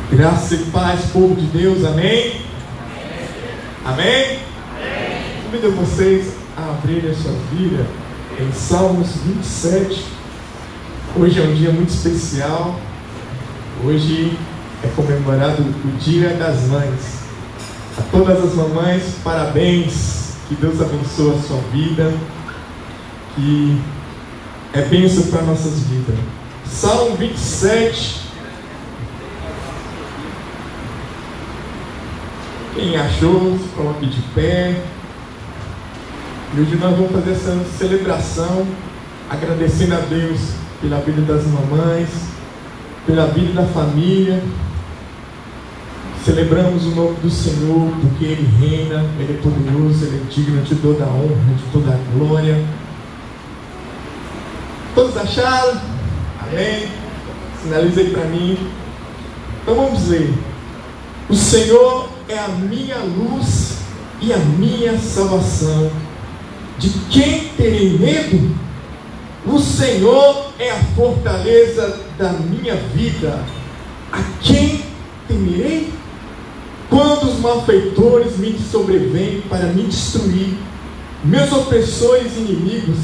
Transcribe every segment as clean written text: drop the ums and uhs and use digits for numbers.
Graça e paz, povo de Deus, amém? Amém? Convido vocês a abrirem a sua Bíblia em Salmos 27. Hoje é um dia muito especial. Hoje é comemorado o Dia das Mães. A todas as mamães, parabéns. Que Deus abençoe a sua vida. Que é bênção para nossas vidas. Salmo 27. Quem achou, se coloque de pé. E hoje nós vamos fazer essa celebração, agradecendo a Deus pela vida das mamães, pela vida da família. Celebramos o nome do Senhor, porque Ele reina, Ele é poderoso, Ele é digno de toda a honra, de toda a glória. Todos acharam? Amém? Sinalize aí para mim. Então vamos ler. O Senhor é a minha luz e a minha salvação. De quem terei medo? O Senhor é a fortaleza da minha vida. A quem temerei? Quando os malfeitores me sobrevêm para me destruir, meus opressores e inimigos,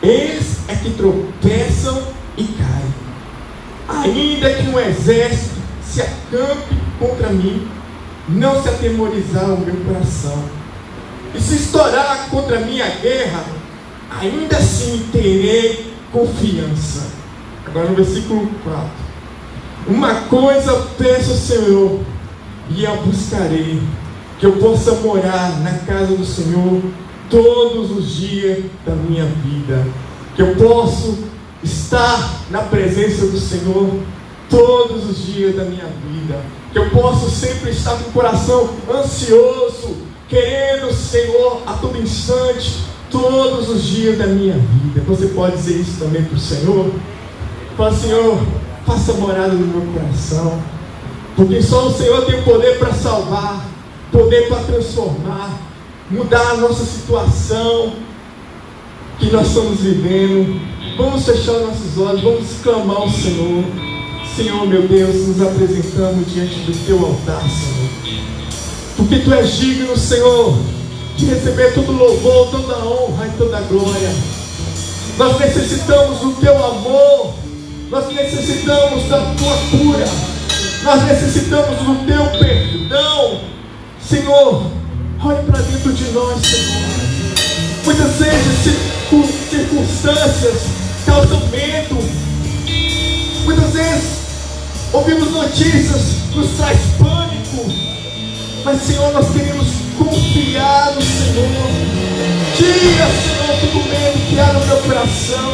eles é que tropeçam e caem. Ainda que um exército se acampe contra mim, não se atemorizar o meu coração. E se estourar contra a minha guerra, ainda assim terei confiança. Agora no versículo 4. Uma coisa peço ao Senhor, e a buscarei, que eu possa morar na casa do Senhor todos os dias da minha vida. Que eu possa estar na presença do Senhor todos os dias da minha vida. Que eu possa sempre estar com o coração ansioso, querendo o Senhor a todo instante, todos os dias da minha vida. Você pode dizer isso também para o Senhor? Fala: Senhor, faça morada no meu coração, porque só o Senhor tem o poder para salvar, poder para transformar, mudar a nossa situação que nós estamos vivendo. Vamos fechar nossos olhos, vamos clamar ao Senhor. Senhor, meu Deus, nos apresentamos diante do Teu altar, Senhor, porque Tu és digno, Senhor, de receber todo louvor, toda honra e toda glória. Nós necessitamos do Teu amor, nós necessitamos da Tua cura, nós necessitamos do Teu perdão. Senhor, olhe para dentro de nós, Senhor. Muitas vezes circunstâncias causam medo. Muitas vezes ouvimos notícias, nos traz pânico. Mas, Senhor, nós queremos confiar no Senhor. Tira, Senhor, todo medo que há no meu coração.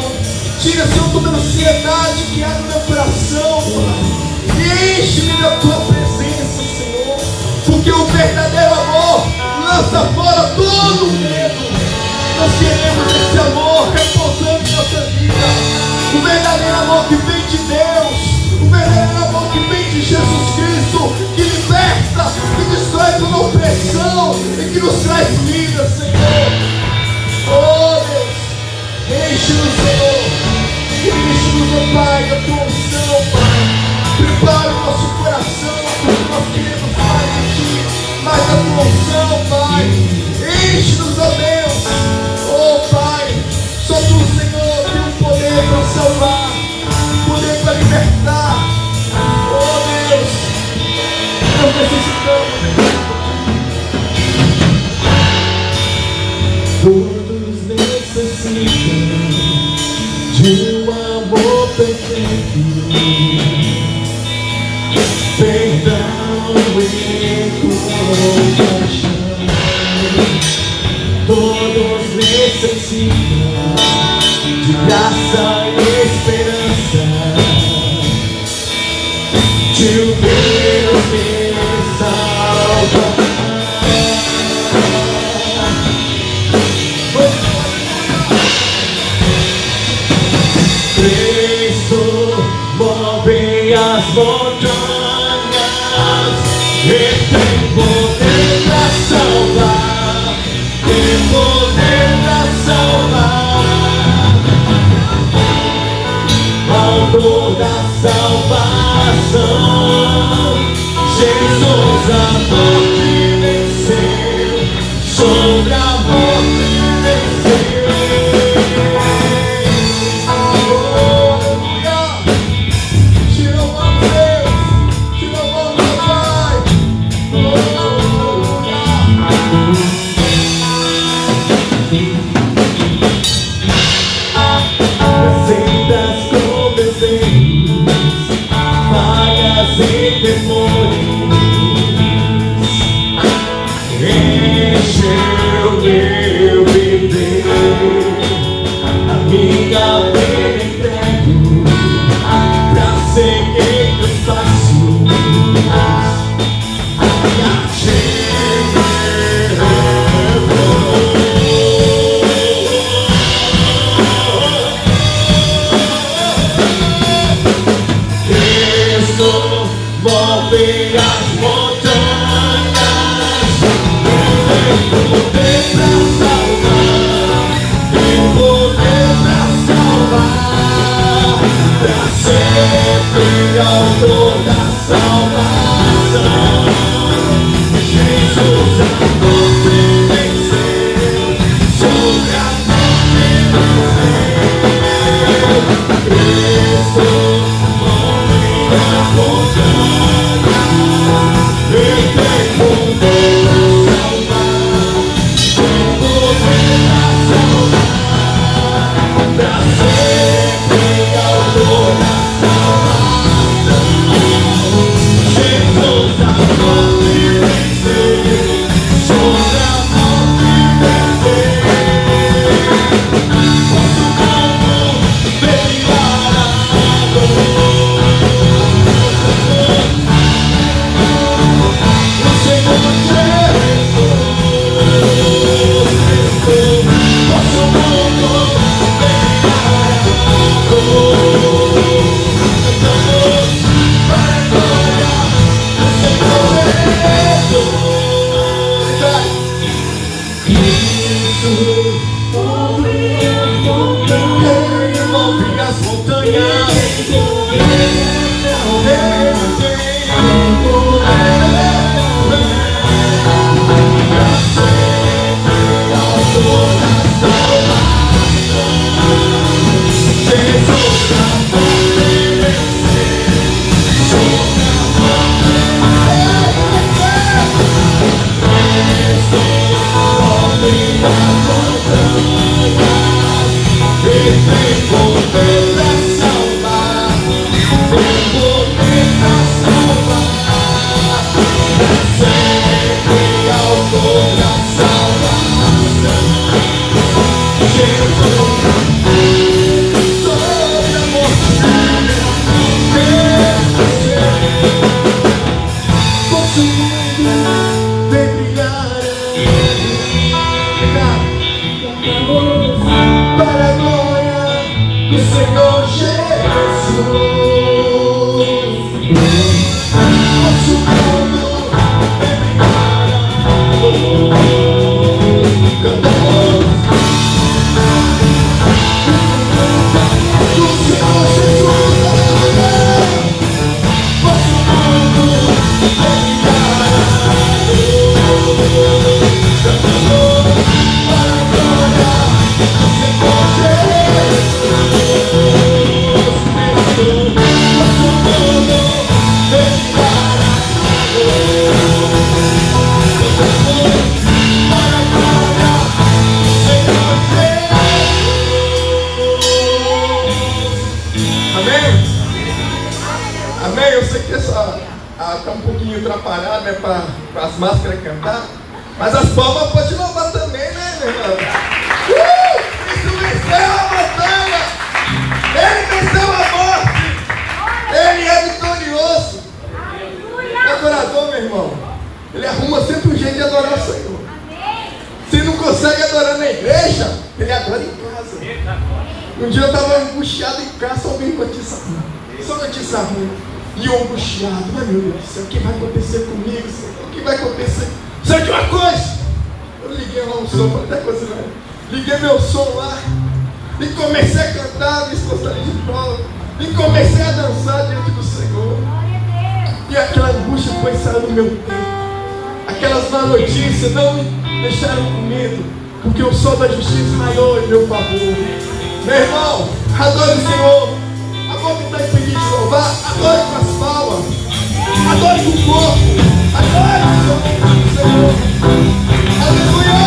Tira, Senhor, toda ansiedade que há no meu coração, Pai. E enche-me da Tua presença, Senhor. Porque o verdadeiro amor lança fora todo o medo. Nós queremos esse amor repousando em nossa vida. O verdadeiro amor que vem de Deus. O verdadeiro amor que vem de Jesus Cristo, que liberta, que destrói toda opressão e que nos traz vida, Senhor. Oh, Deus, enche-nos, Senhor. Enche-nos, oh Pai, da Tua unção, Pai. Prepara o nosso coração, porque nós queremos mais de Ti, mais da Tua unção, Pai. Enche-nos, ó Deus. Oh, Pai, só Tu, Senhor, tem o poder para salvar, poder para libertar. Oh, Deus, nós necessitamos de Ti. Todos necessitam de um amor perfeito, perdão e compaixão. Todos necessitam de graça e esperança, de um Deus que salva. Cristo move as montanhas, Ele tem poder para salvar, tem poder para salvar. Autor da salvação, Jesus a morte venceu, sobre a morte venceu. Aleluia! Te louvamos, Deus, te louvamos, Pai. Receitas com desenhos, falhas e temores, encheu meu viver, a minha vida entrego pra seguir teus passos. Move as montanhas, tem poder pra salvar, tem poder pra salvar, pra sempre autor da salvação. Jesus a morte venceu, sobre a morte venceu. Cristo move as montanhas, ele tem poder pra salvar, tem poder pra salvar, pra sempre autor da salvação. Jesus a morte venceu, sobre a morte venceu. Posso como brilhar a dor. O Senhor Jesus, posso como brilhar a dor. Para a glória do Senhor Jesus. Move as montanhas, move as montanhas, ele tem poder pra salvar, tem poder pra salvar, pra sempre autor da salvação. Jesus sobre a morte venceu. Posso ver brilhar para a glória do Senhor Jesus. Nosso mundo é brilhar, cantamos do Senhor Jesus. Nosso mundo é brilhar, cantamos para a glória do Senhor Jesus. Amém? Amém? Eu sei que essa tá um pouquinho atrapalhada, né, para as máscaras cantar, mas as palmas podem louvar também, né, meu irmão? Cristo venceu a montanha! Ele venceu a morte! Ele é vitorioso! O adorador, meu irmão, ele arruma sempre um jeito de adorar o Senhor. Se não consegue adorar na igreja, ele adora em casa. Um dia eu estava angustiado em casa, só ouvindo notícia ruim. Só notícia ruim. E eu angustiado, mas meu Deus do céu, o que vai acontecer comigo, Senhor? O que vai acontecer? Sabe de uma coisa? Eu liguei lá um som, falei, até coisa não. Liguei meu som lá e comecei a cantar, me esforçar de prova. E comecei a dançar diante do Senhor. E aquela angústia foi saindo do meu peito. Aquelas más notícias não me deixaram com medo, porque o sol da justiça raiou em meu favor. Meu irmão, adore o Senhor. A boca está impedida de louvar, adore com as palmas, adore com o corpo, adore com o Senhor. Aleluia!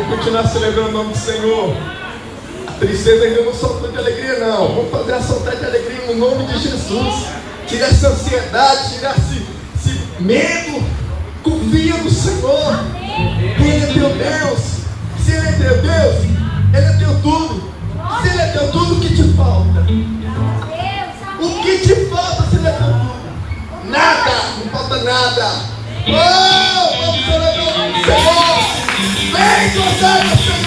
Continuar celebrando o nome do Senhor. A tristeza ainda não soltou de alegria, não. Vamos fazer a soltar de alegria no nome de Jesus. Tira essa ansiedade, tira esse medo. Confia no Senhor. Ele é teu Deus. Se Ele é teu Deus, Ele é teu tudo. Se Ele é teu tudo, o que te falta? O que te falta se Ele é teu tudo? Nada, não falta nada. Oh, vamos celebrar o nome do Senhor. Vem, glória ao Senhor!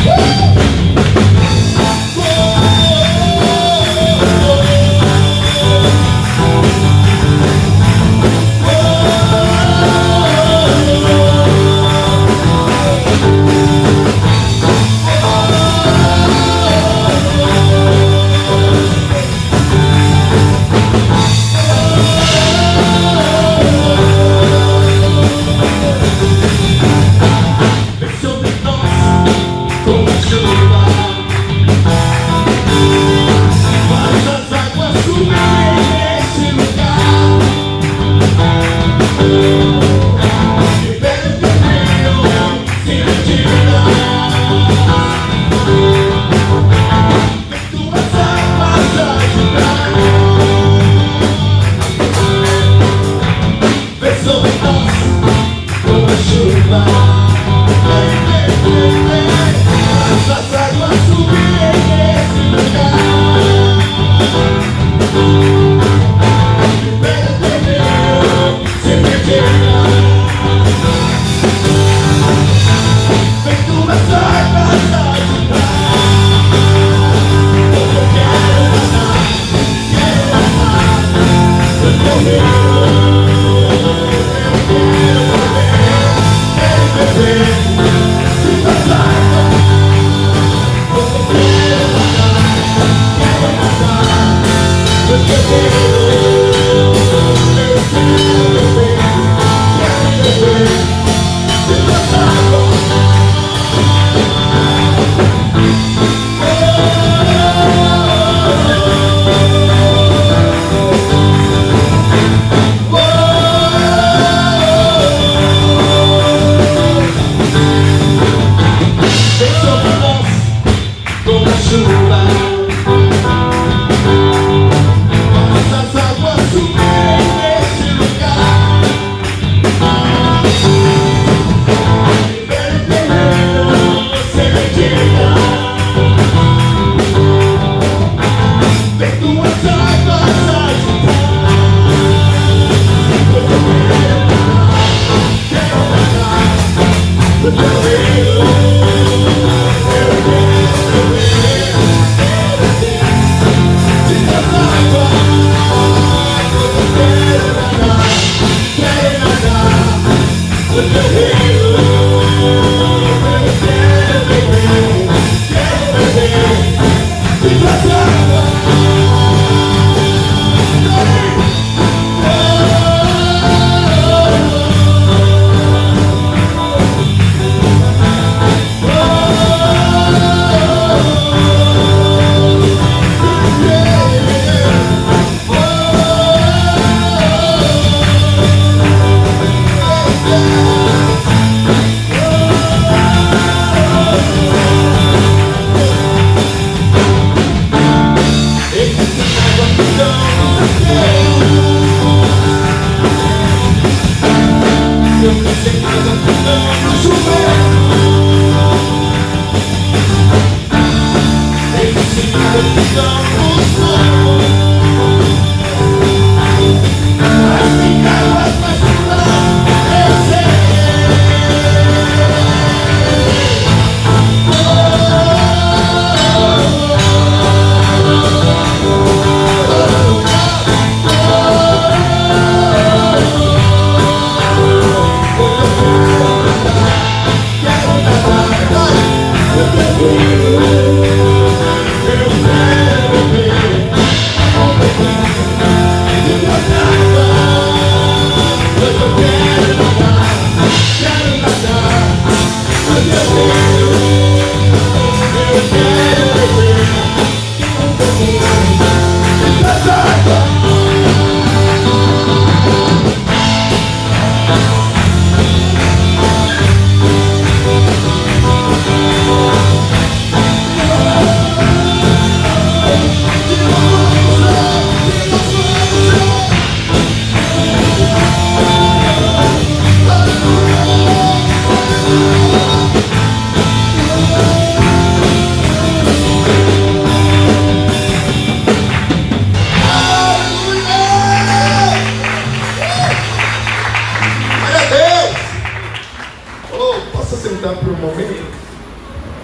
Oh!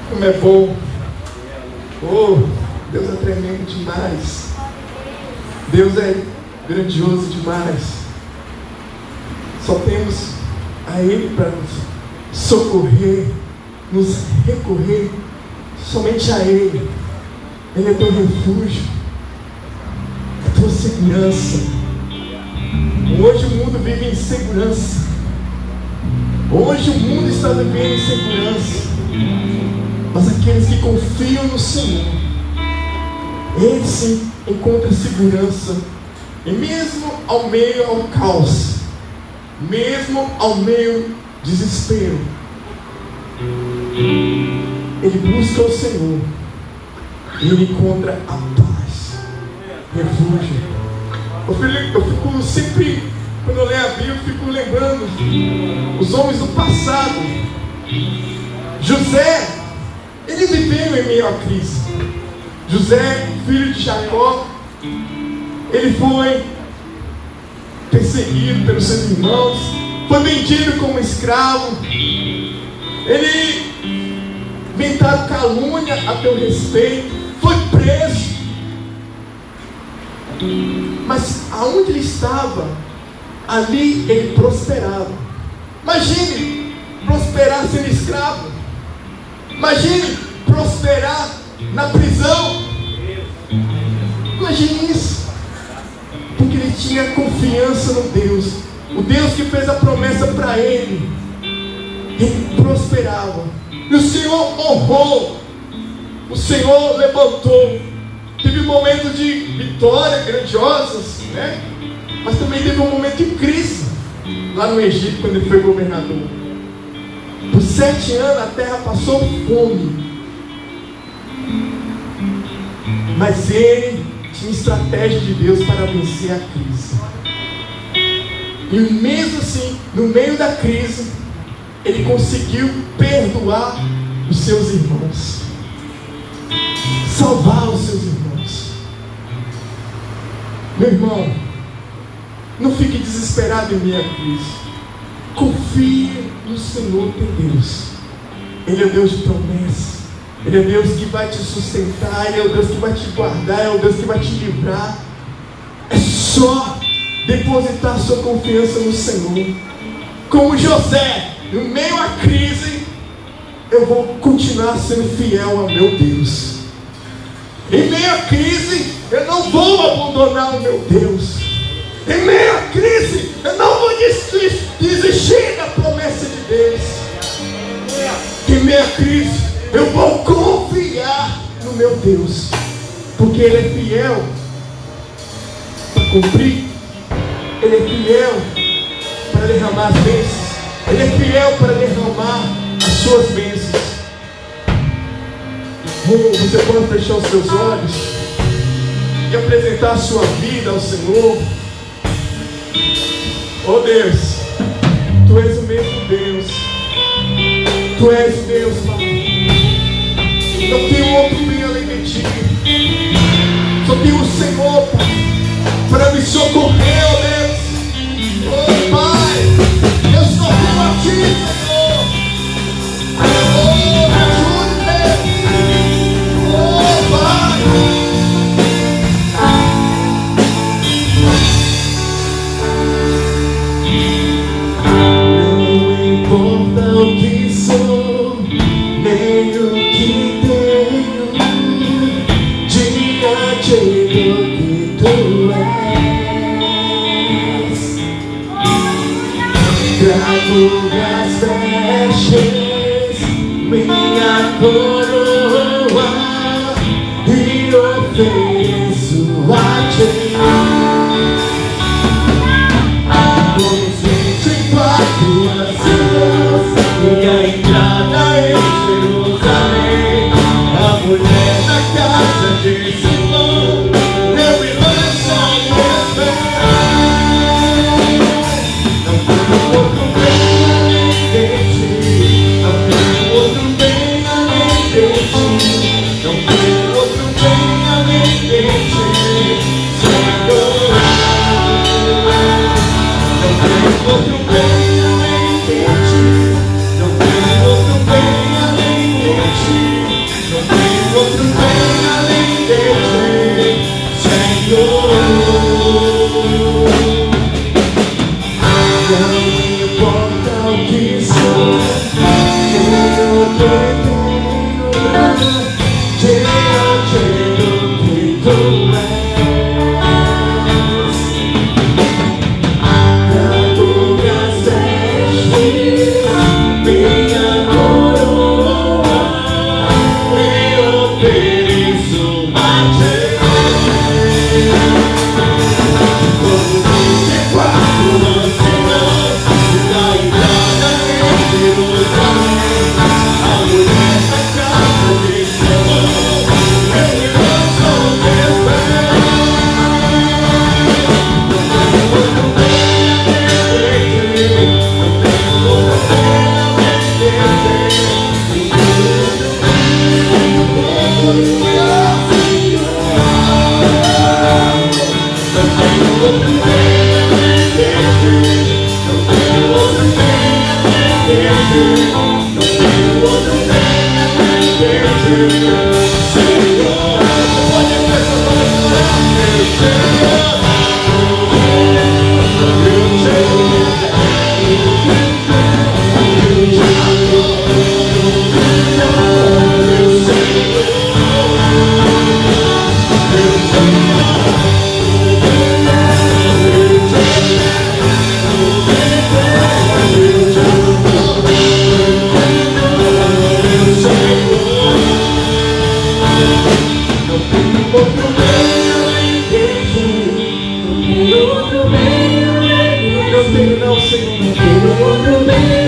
Como é bom. Oh, Deus é tremendo demais. Deus é grandioso demais. Só temos a Ele para nos socorrer, nos recorrer somente a Ele. Ele é teu refúgio, é tua segurança. Hoje o mundo vive em insegurança. Hoje o mundo está vivendo em segurança. Mas aqueles que confiam no Senhor, eles sim encontram segurança. E mesmo ao meio ao caos, mesmo ao meio desespero, ele busca o Senhor e ele encontra a paz, refúgio. Eu fico sempre, quando eu leio a Bíblia, eu fico lembrando os homens do passado. José, ele viveu em meio à crise. José, filho de Jacó, ele foi perseguido pelos seus irmãos, foi vendido como escravo, ele inventaram calúnia a teu respeito, foi preso. Mas aonde ele estava, ali ele prosperava. Imagine prosperar sendo escravo. Imagine prosperar na prisão. Imagine isso. Porque ele tinha confiança no Deus. O Deus que fez a promessa para ele. Ele prosperava. E o Senhor honrou. O Senhor levantou. Teve momentos de vitória grandiosas, né? Mas também teve um momento de crise lá no Egito, quando ele foi governador. Por 7 anos a terra passou fome. Mas ele tinha estratégia de Deus para vencer a crise. E mesmo assim, no meio da crise, ele conseguiu perdoar os seus irmãos, salvar os seus irmãos. Meu irmão, não fique desesperado em meio à crise. Confie no Senhor teu Deus. Ele é Deus de promessas. Ele é Deus que vai te sustentar. Ele é o Deus que vai te guardar. É o Deus que vai te livrar. É só depositar sua confiança no Senhor. Como José, no meio à crise, eu vou continuar sendo fiel ao meu Deus. Em meio à crise, eu não vou abandonar o meu Deus. Em meio à crise, eu não vou desistir da promessa de Deus. Em meio à crise, eu vou confiar no meu Deus, porque Ele é fiel para cumprir. Ele é fiel para derramar as bênçãos. Ele é fiel para derramar as suas bênçãos. Você pode fechar os seus olhos e apresentar a sua vida ao Senhor. Oh Deus, Tu és o mesmo Deus. Tu és Deus, Pai. Não tem outro bem além de Ti. Só tem o Senhor, Pai, para me socorrer, ó Deus. Oh, Pai, eu só tenho a Ti, Senhor. Oh, me ajude, Deus. Oh, Pai. Não importa o que sou, nem o que tenho, diante do que Tu és. Trago as vestes, minha coroa, e ofereço a Ti. Com 24 anos e a entrada em Jerusalém, a mulher na casa de Simão, eu me lanço aos meus pés. Não tenho outro bem além de Ti, não tenho outro bem além de Ti, não tenho outro bem além de Ti, Senhor. Não tenho outro bem além de Ti, não tenho outro bem além de Ti, não tenho outro bem além de Ti, Senhor. Não importa o que sou, nem o que tenho, diante do que Tu és. Trago as vestes, minha coroa, e ofereço a Ti. Com 24 anciãos, da entrada em Jerusalém, a mulher na casa de Simão, eu me lanço aos meus pés. Não tenho outro bem além de Ti, não tenho outro bem além de Ti, não tenho outro bem além de Ti. Não tenho outro bem além de Ti, não tenho outro bem além de Ti, não tenho outro bem além de Ti, Senhor. Pode pensar para orar, meu Senhor.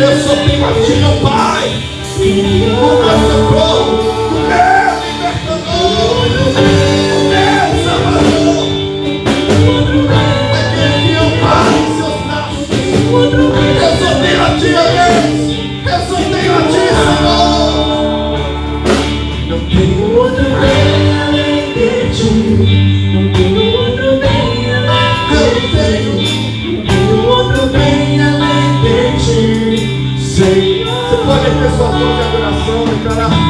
Eu só tenho a Ti, meu Pai, o meu socorro, o meu libertador, o meu salvador, aquele que eu paro em Seus braços. Eu só tenho a Ti, ó Deus, eu só tenho a Ti, Senhor. Não tenho outro bem além de Ti, não tenho outro bem além de Ti, não tenho outro bem além de Ti, Senhor. Você pode ter sua voz de adoração, declarar.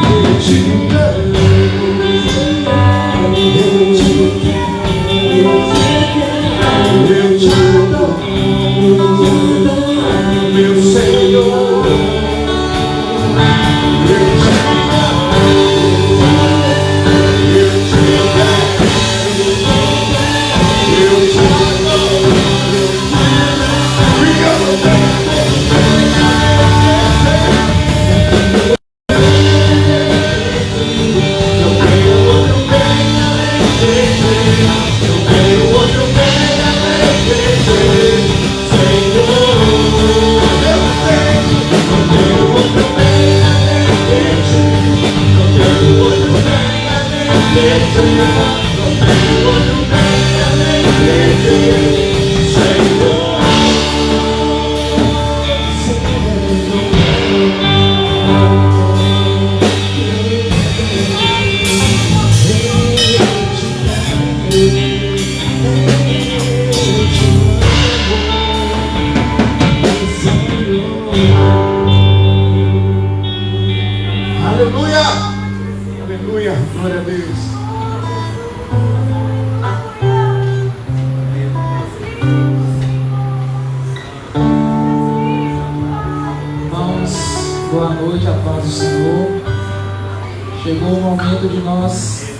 chegou o momento de nós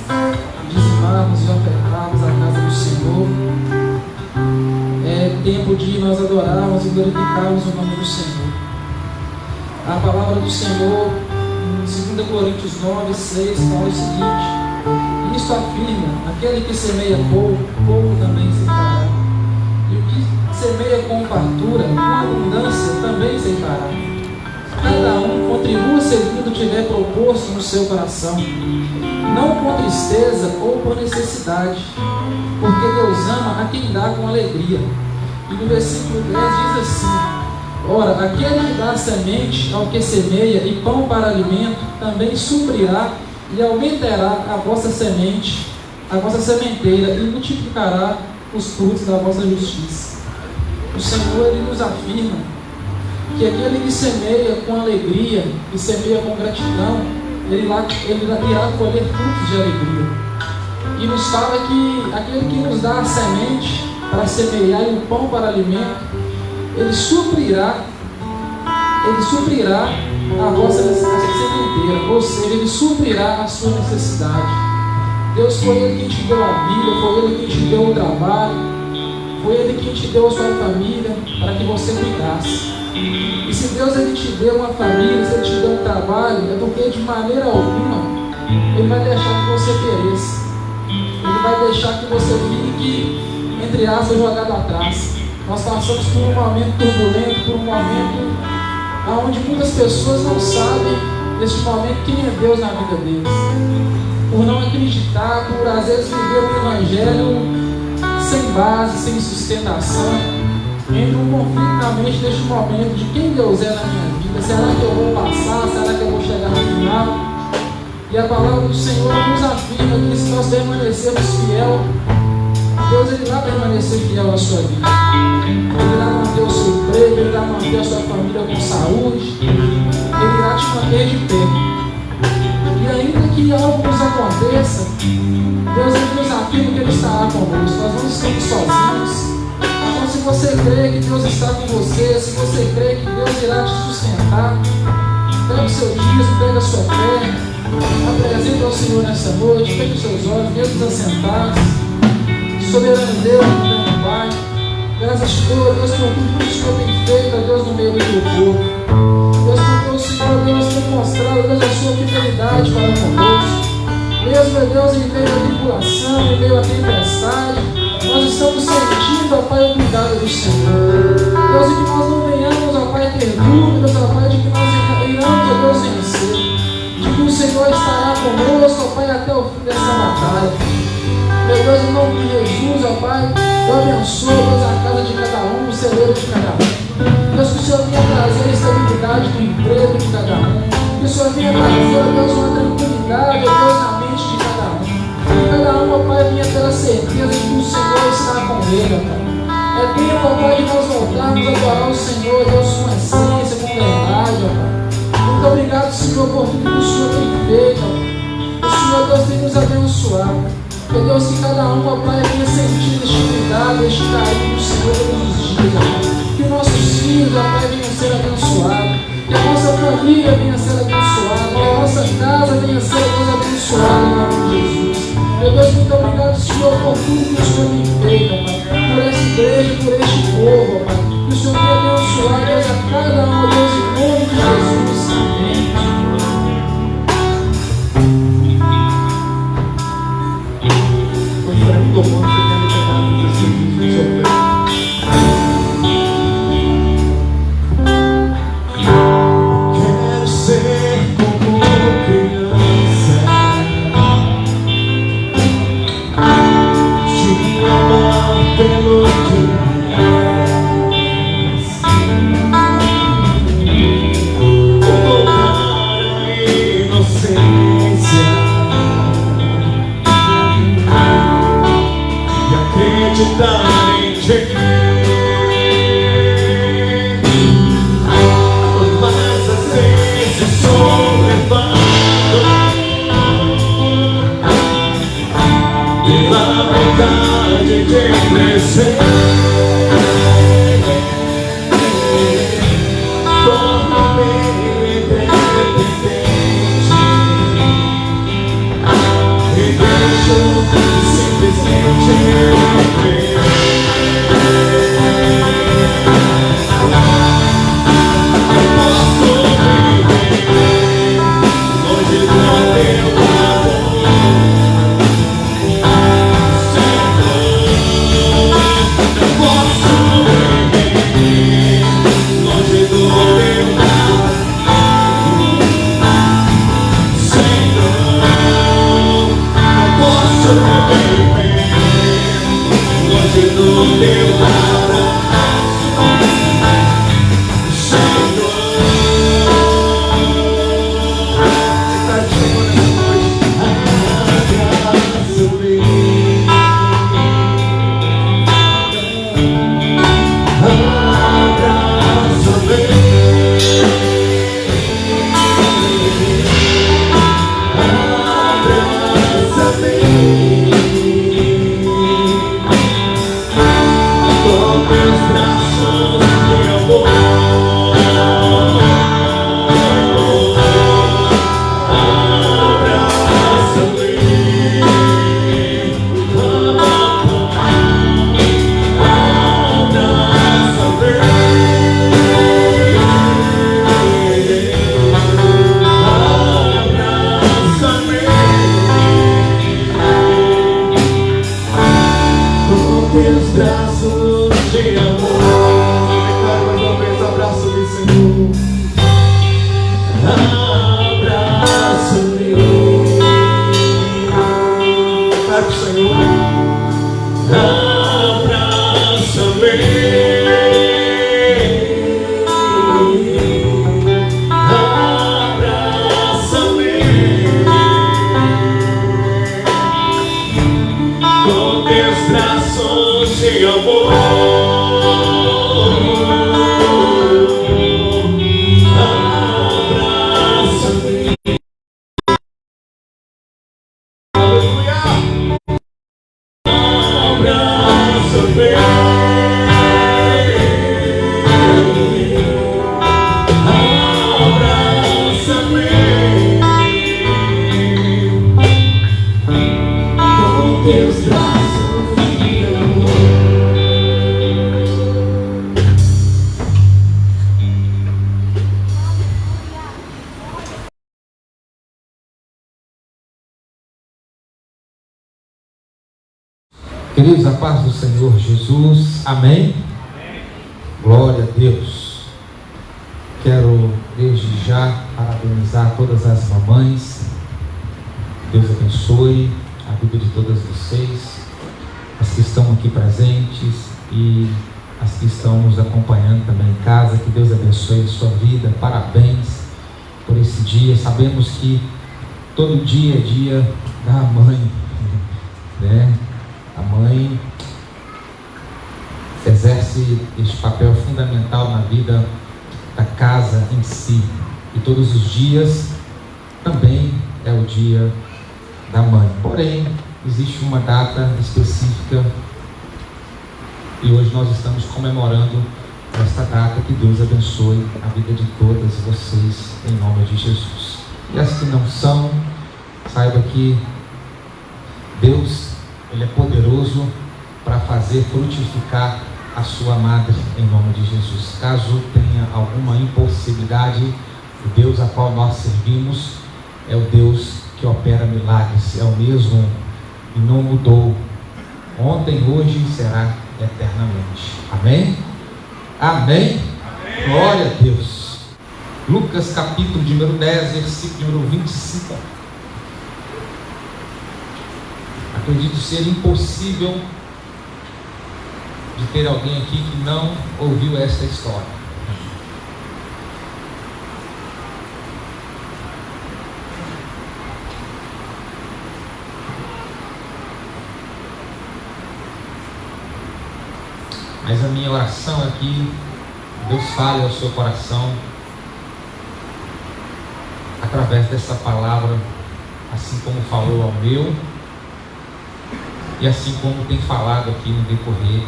dizimarmos e ofertarmos a casa do Senhor. É tempo de nós adorarmos e glorificarmos o nome do Senhor. A palavra do Senhor, em 2 Coríntios 9, 6, fala o seguinte: isto afirma: aquele que semeia pouco, pouco também ceifará. E o que semeia com fartura, com abundância, também ceifará. Cada um contribua segundo tiver proposto no seu coração, não com tristeza ou por necessidade, porque Deus ama a quem dá com alegria. E no versículo 10 diz assim: ora, aquele que dá semente ao que semeia e pão para alimento, também suprirá e aumentará a vossa semente, a vossa sementeira, e multiplicará os frutos da vossa justiça. O Senhor, Ele nos afirma que aquele que semeia com alegria e semeia com gratidão, ele irá colher frutos de alegria. E nos fala que aquele que nos dá a semente para semear e o pão para alimento, ele suprirá a vossa sementeira, ou seja, ele suprirá a sua necessidade. Deus foi Ele quem te deu a vida, foi Ele quem te deu o trabalho, foi Ele quem te deu a sua família para que você cuidasse. E se Deus Ele te deu uma família, se Ele te deu um trabalho, é porque de maneira alguma Ele vai deixar que você pereça. Ele vai deixar que você fique, entre aspas, jogado atrás. Nós passamos por um momento turbulento, por um momento onde muitas pessoas não sabem, neste momento, quem é Deus na vida deles. Por não acreditar, por às vezes viver o Evangelho sem base, sem sustentação. Entra um conflito na mente neste momento de quem Deus é na minha vida. Será que eu vou passar? Será que eu vou chegar no final? E a palavra do Senhor nos afirma que se nós permanecermos fiel, Deus Ele vai permanecer fiel à sua vida. Ele irá manter o seu emprego, Ele irá manter a sua família com saúde, Ele irá te manter de pé. E ainda que algo nos aconteça, Deus Ele nos afirma que Ele estará conosco. Nós não estamos sozinhos. Então, se você crê que Deus está com você, se você crê que Deus irá te sustentar, pega o seu dízimo, pega a sua fé, apresenta ao Senhor nessa noite, feche os seus olhos, mesmo assentados. Soberano Deus, meu Pai, graças a Deus, Deus, por tudo que o Senhor tem feito, ó Deus, no meio do teu povo. Deus, porque o Senhor, Deus, tem mostrado, Deus, a sua fidelidade para conosco. Mesmo, Deus, em meio à tribulação, em meio à tempestade, nós estamos sentindo, ó Pai, o cuidado do Senhor. Deus, e que nós não venhamos, ó Pai, ter dúvidas, ó Pai, de que nós iremos, ó Deus, vencer. De que o Senhor estará conosco, ó Pai, até o fim dessa batalha. Meu Deus, em nome de Jesus, ó Pai, eu abençoo, Deus, a casa de cada um, o celeiro de cada um. Deus, que o Senhor venha trazer a estabilidade do emprego de cada um. Que o Senhor venha trazer, ó Deus, uma tranquilidade, ó Deus, na mente de cada um. Que cada um, ó Pai, venha ter a certeza de que o Senhor está com ele, ó Pai. É tempo, ó Pai, de nós voltarmos a adorar o Senhor, Deus, com essência, com verdade, ó Pai. Muito obrigado, Senhor, por tudo que o Senhor tem feito, ó Pai. O Senhor, Deus, tem nos abençoado. Meu Deus, que cada um, ó Pai, venha sentir este cuidado, este carinho do Senhor todos os dias, ó Pai. Que nossos filhos, ó Pai, venham ser abençoados. Que a nossa família venha ser abençoada. Que a nossa casa venha ser, Deus, abençoada em nome de Jesus. Meu Deus, muito obrigado, Senhor, por tudo que o Senhor tem feito, ó Pai. Por essa igreja, por este povo, ó Pai. Que o Senhor venha abençoar, Deus, a cada um, ó Deus, em nome de Jesus. Amém. Todo mundo quer pegar no serviço do seu pé. Quero ser como criança, te amar pelo que és, colocar a inocência, acreditar em ti. Mas às vezes sou levado pela vontade de crescer. Torna-me independente, Queridos, a paz do Senhor Jesus, amém? Glória a Deus. Quero desde já parabenizar todas as mamães. Deus abençoe a vida de todas vocês, as que estão aqui presentes e as que estão nos acompanhando também em casa. Que Deus abençoe a sua vida. Parabéns por esse dia. Sabemos que todo dia é dia da mãe, né? A mãe exerce este papel fundamental na vida da casa em si. E todos os dias também é o dia da mãe. Porém, existe uma data específica e hoje nós estamos comemorando esta data. Que Deus abençoe a vida de todas vocês em nome de Jesus. E as que não são, saiba que Deus, Ele é poderoso para fazer frutificar a sua madre em nome de Jesus. Caso tenha alguma impossibilidade, o Deus a qual nós servimos é o Deus que opera milagres, é o mesmo e não mudou. Ontem, hoje e será eternamente. Amém? Amém? Amém. Glória a Deus. Lucas capítulo de número 10, versículo número 25. Acredito ser impossível de ter alguém aqui que não ouviu esta história. Mas a minha oração é que Deus fale ao seu coração através dessa palavra, assim como falou ao meu, e assim como tem falado aqui no decorrer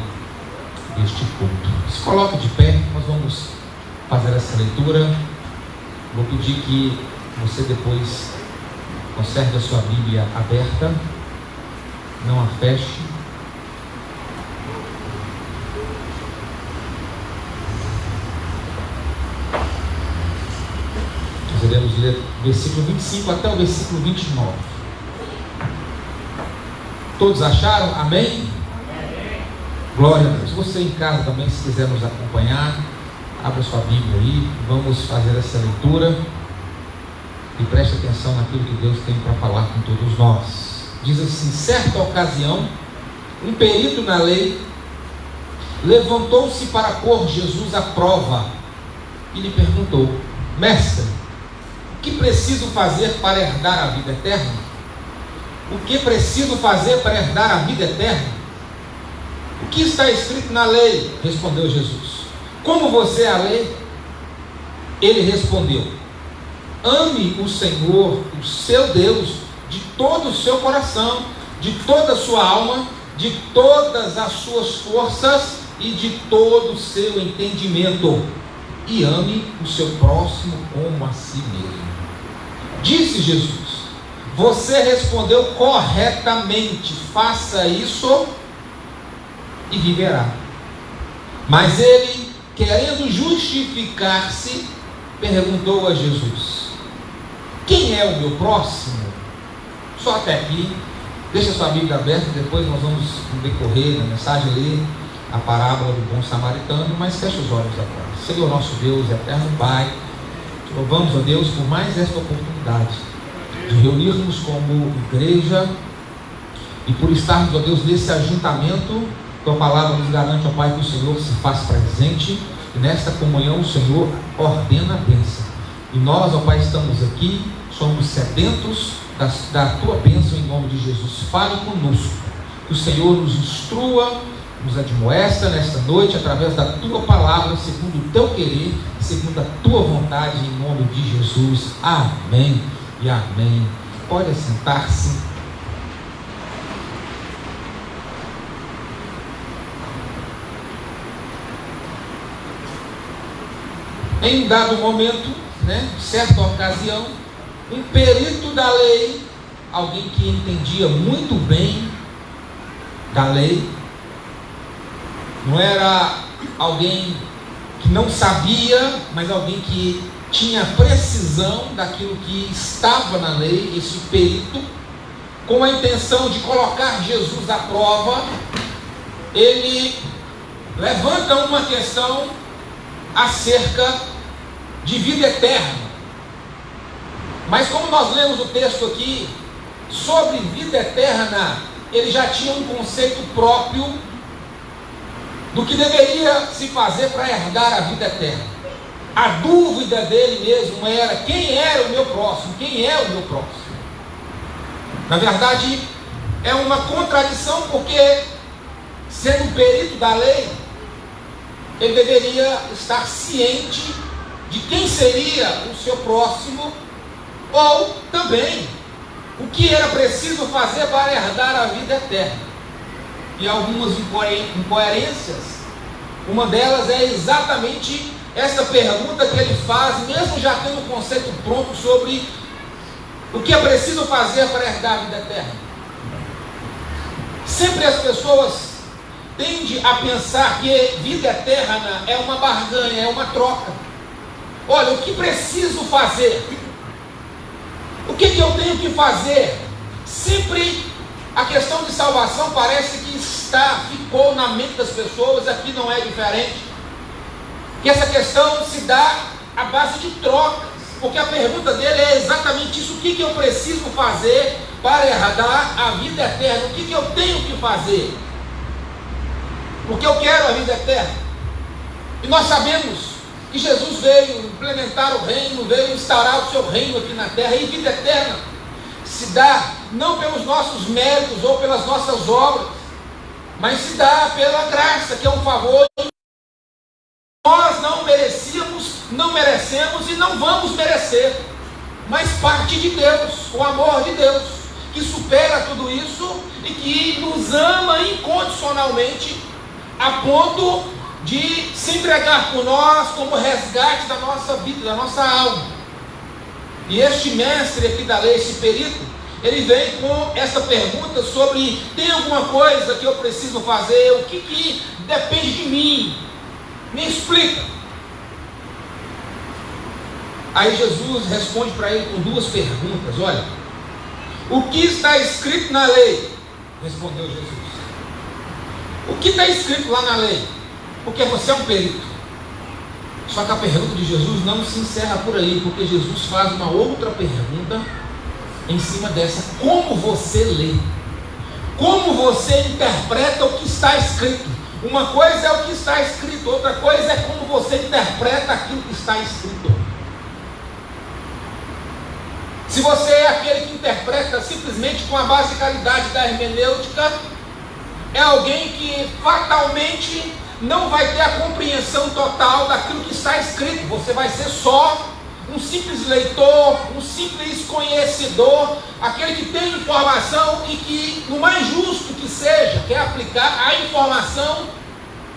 deste culto. Se coloque de pé, nós vamos fazer essa leitura. Vou pedir que você depois conserve a sua Bíblia aberta, não a feche, ler do versículo 25 até o versículo 29. Todos acharam? Amém? Glória a Deus. Você em casa também, se quiser nos acompanhar, abra sua Bíblia aí, vamos fazer essa leitura e preste atenção naquilo que Deus tem para falar com todos nós. Diz assim: certa ocasião, um perito na lei levantou-se para pôr Jesus à prova e lhe perguntou: mestre, o que preciso fazer para herdar a vida eterna? O que preciso fazer para herdar a vida eterna? O que está escrito na lei? Respondeu Jesus. Como você é a lei? Ele respondeu: ame o Senhor, o seu Deus, de todo o seu coração, de toda a sua alma, de todas as suas forças e de todo o seu entendimento, e ame o seu próximo como a si mesmo. Disse Jesus: você respondeu corretamente, faça isso e viverá. Mas ele, querendo justificar-se, perguntou a Jesus: quem é o meu próximo? Só até aqui. Deixa sua Bíblia aberta, depois nós vamos, no decorrer da mensagem, ler a parábola do bom samaritano, mas fecha os olhos agora. Senhor nosso Deus, eterno Pai, te louvamos, ó Deus, por mais esta oportunidade de reunirmos como igreja e por estarmos, ó Deus, nesse ajuntamento. Tua palavra nos garante, ó Pai, que o Senhor se faz presente e nesta comunhão o Senhor ordena a bênção. E nós, ó Pai, estamos aqui, somos sedentos da tua bênção em nome de Jesus. Fale conosco, que o Senhor nos instrua, nos admoesta nesta noite através da tua palavra, segundo o teu querer, segundo a tua vontade, em nome de Jesus. Amém e amém. Pode assentar-se. Em um dado momento, certa ocasião, um perito da lei, alguém que entendia muito bem da lei, não era alguém que não sabia, mas alguém que tinha precisão daquilo que estava na lei, esse perito, com a intenção de colocar Jesus à prova, ele levanta uma questão acerca de vida eterna. Mas como nós lemos o texto aqui, sobre vida eterna, ele já tinha um conceito próprio do que deveria se fazer para herdar a vida eterna. A dúvida dele mesmo era: quem era o meu próximo? Quem é o meu próximo? Na verdade, é uma contradição, porque, sendo perito da lei, ele deveria estar ciente de quem seria o seu próximo, ou também o que era preciso fazer para herdar a vida eterna. E algumas incoerências, uma delas é exatamente essa pergunta que ele faz, mesmo já tendo o conceito pronto sobre o que é preciso fazer para herdar a vida eterna. Sempre as pessoas tendem a pensar que vida eterna é uma barganha, é uma troca. Olha, o que preciso fazer? O que eu tenho que fazer? Sempre a questão de salvação parece que ficou na mente das pessoas, aqui não é diferente. Que essa questão se dá à base de trocas, porque a pergunta dele é exatamente isso: o que eu preciso fazer para herdar a vida eterna? O que eu tenho que fazer? Porque eu quero a vida eterna. E nós sabemos que Jesus veio implementar o reino, veio instaurar o seu reino aqui na terra, e vida eterna se dá não pelos nossos méritos ou pelas nossas obras, mas se dá pela graça, que é um favor que nós não merecíamos, não merecemos e não vamos merecer, mas parte de Deus, o amor de Deus, que supera tudo isso e que nos ama incondicionalmente, a ponto de se entregar por nós como resgate da nossa vida, da nossa alma. E este mestre aqui da lei, esse perito, ele vem com essa pergunta sobre: tem alguma coisa que eu preciso fazer? O que depende de mim? Me explica. Aí Jesus responde para ele com duas perguntas. Olha, o que está escrito na lei? Respondeu Jesus. O que está escrito lá na lei? Porque você é um perito. Só que a pergunta de Jesus não se encerra por aí, porque Jesus faz uma outra pergunta em cima dessa. Como você lê? Como você interpreta o que está escrito? Uma coisa é o que está escrito, outra coisa é como você interpreta aquilo que está escrito. Se você é aquele que interpreta simplesmente com a basicalidade da hermenêutica, é alguém que fatalmente não vai ter a compreensão total daquilo que está escrito. Você vai ser só um simples leitor, um simples conhecedor, aquele que tem informação e que, no mais justo que seja, quer aplicar a informação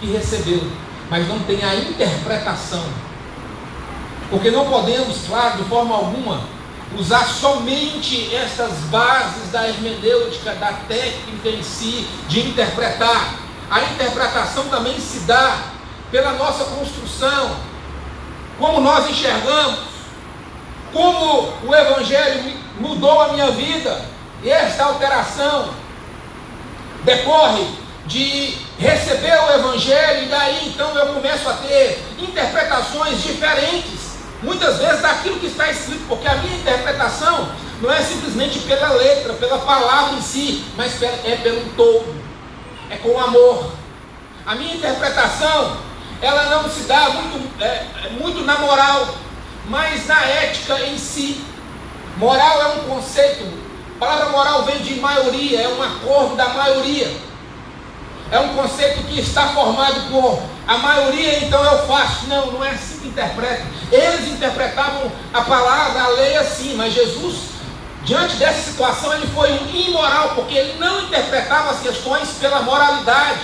que recebeu, mas não tem a interpretação. Porque não podemos, claro, de forma alguma, usar somente essas bases da hermenêutica, da técnica em si, de interpretar. A interpretação também se dá pela nossa construção, como nós enxergamos, como o Evangelho mudou a minha vida. E esta alteração decorre de receber o Evangelho, e daí então eu começo a ter interpretações diferentes, muitas vezes daquilo que está escrito, porque a minha interpretação não é simplesmente pela letra, pela palavra em si, mas é pelo todo, é com amor. A minha interpretação, ela não se dá muito na moral, mas na ética em si. Moral é um conceito, a palavra moral vem de maioria, é um acordo da maioria, é um conceito que está formado por a maioria, então eu faço. Não, não é assim que interpreta. Eles interpretavam a palavra, a lei assim, mas Jesus, diante dessa situação, ele foi imoral, porque ele não interpretava as questões pela moralidade,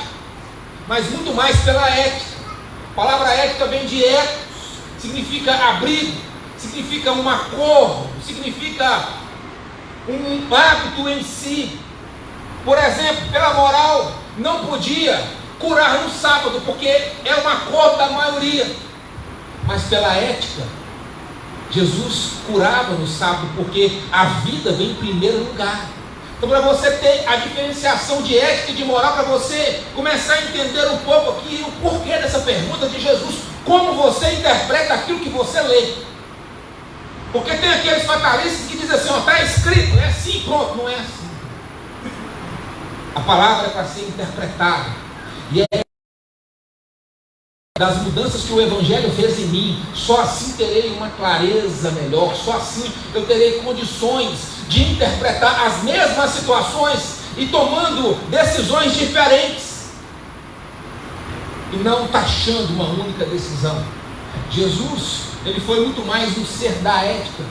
mas muito mais pela ética. A palavra ética vem de ethos, significa abrigo, significa um acordo, significa um hábito em si. Por exemplo, pela moral, não podia curar no sábado, porque é um acordo da maioria. Mas pela ética, Jesus curava no sábado, porque a vida vem em primeiro lugar. Então, para você ter a diferenciação de ética e de moral, para você começar a entender um pouco aqui o porquê dessa pergunta de Jesus, como você interpreta aquilo que você lê. Porque tem aqueles fatalistas que dizem assim, ó, está escrito, é assim, pronto. Não é assim. A palavra é para ser interpretada, e é das mudanças que o Evangelho fez em mim. Só assim terei uma clareza melhor, só assim eu terei condições de interpretar as mesmas situações e tomando decisões diferentes, e não taxando uma única decisão. Jesus, ele foi muito mais um ser da ética,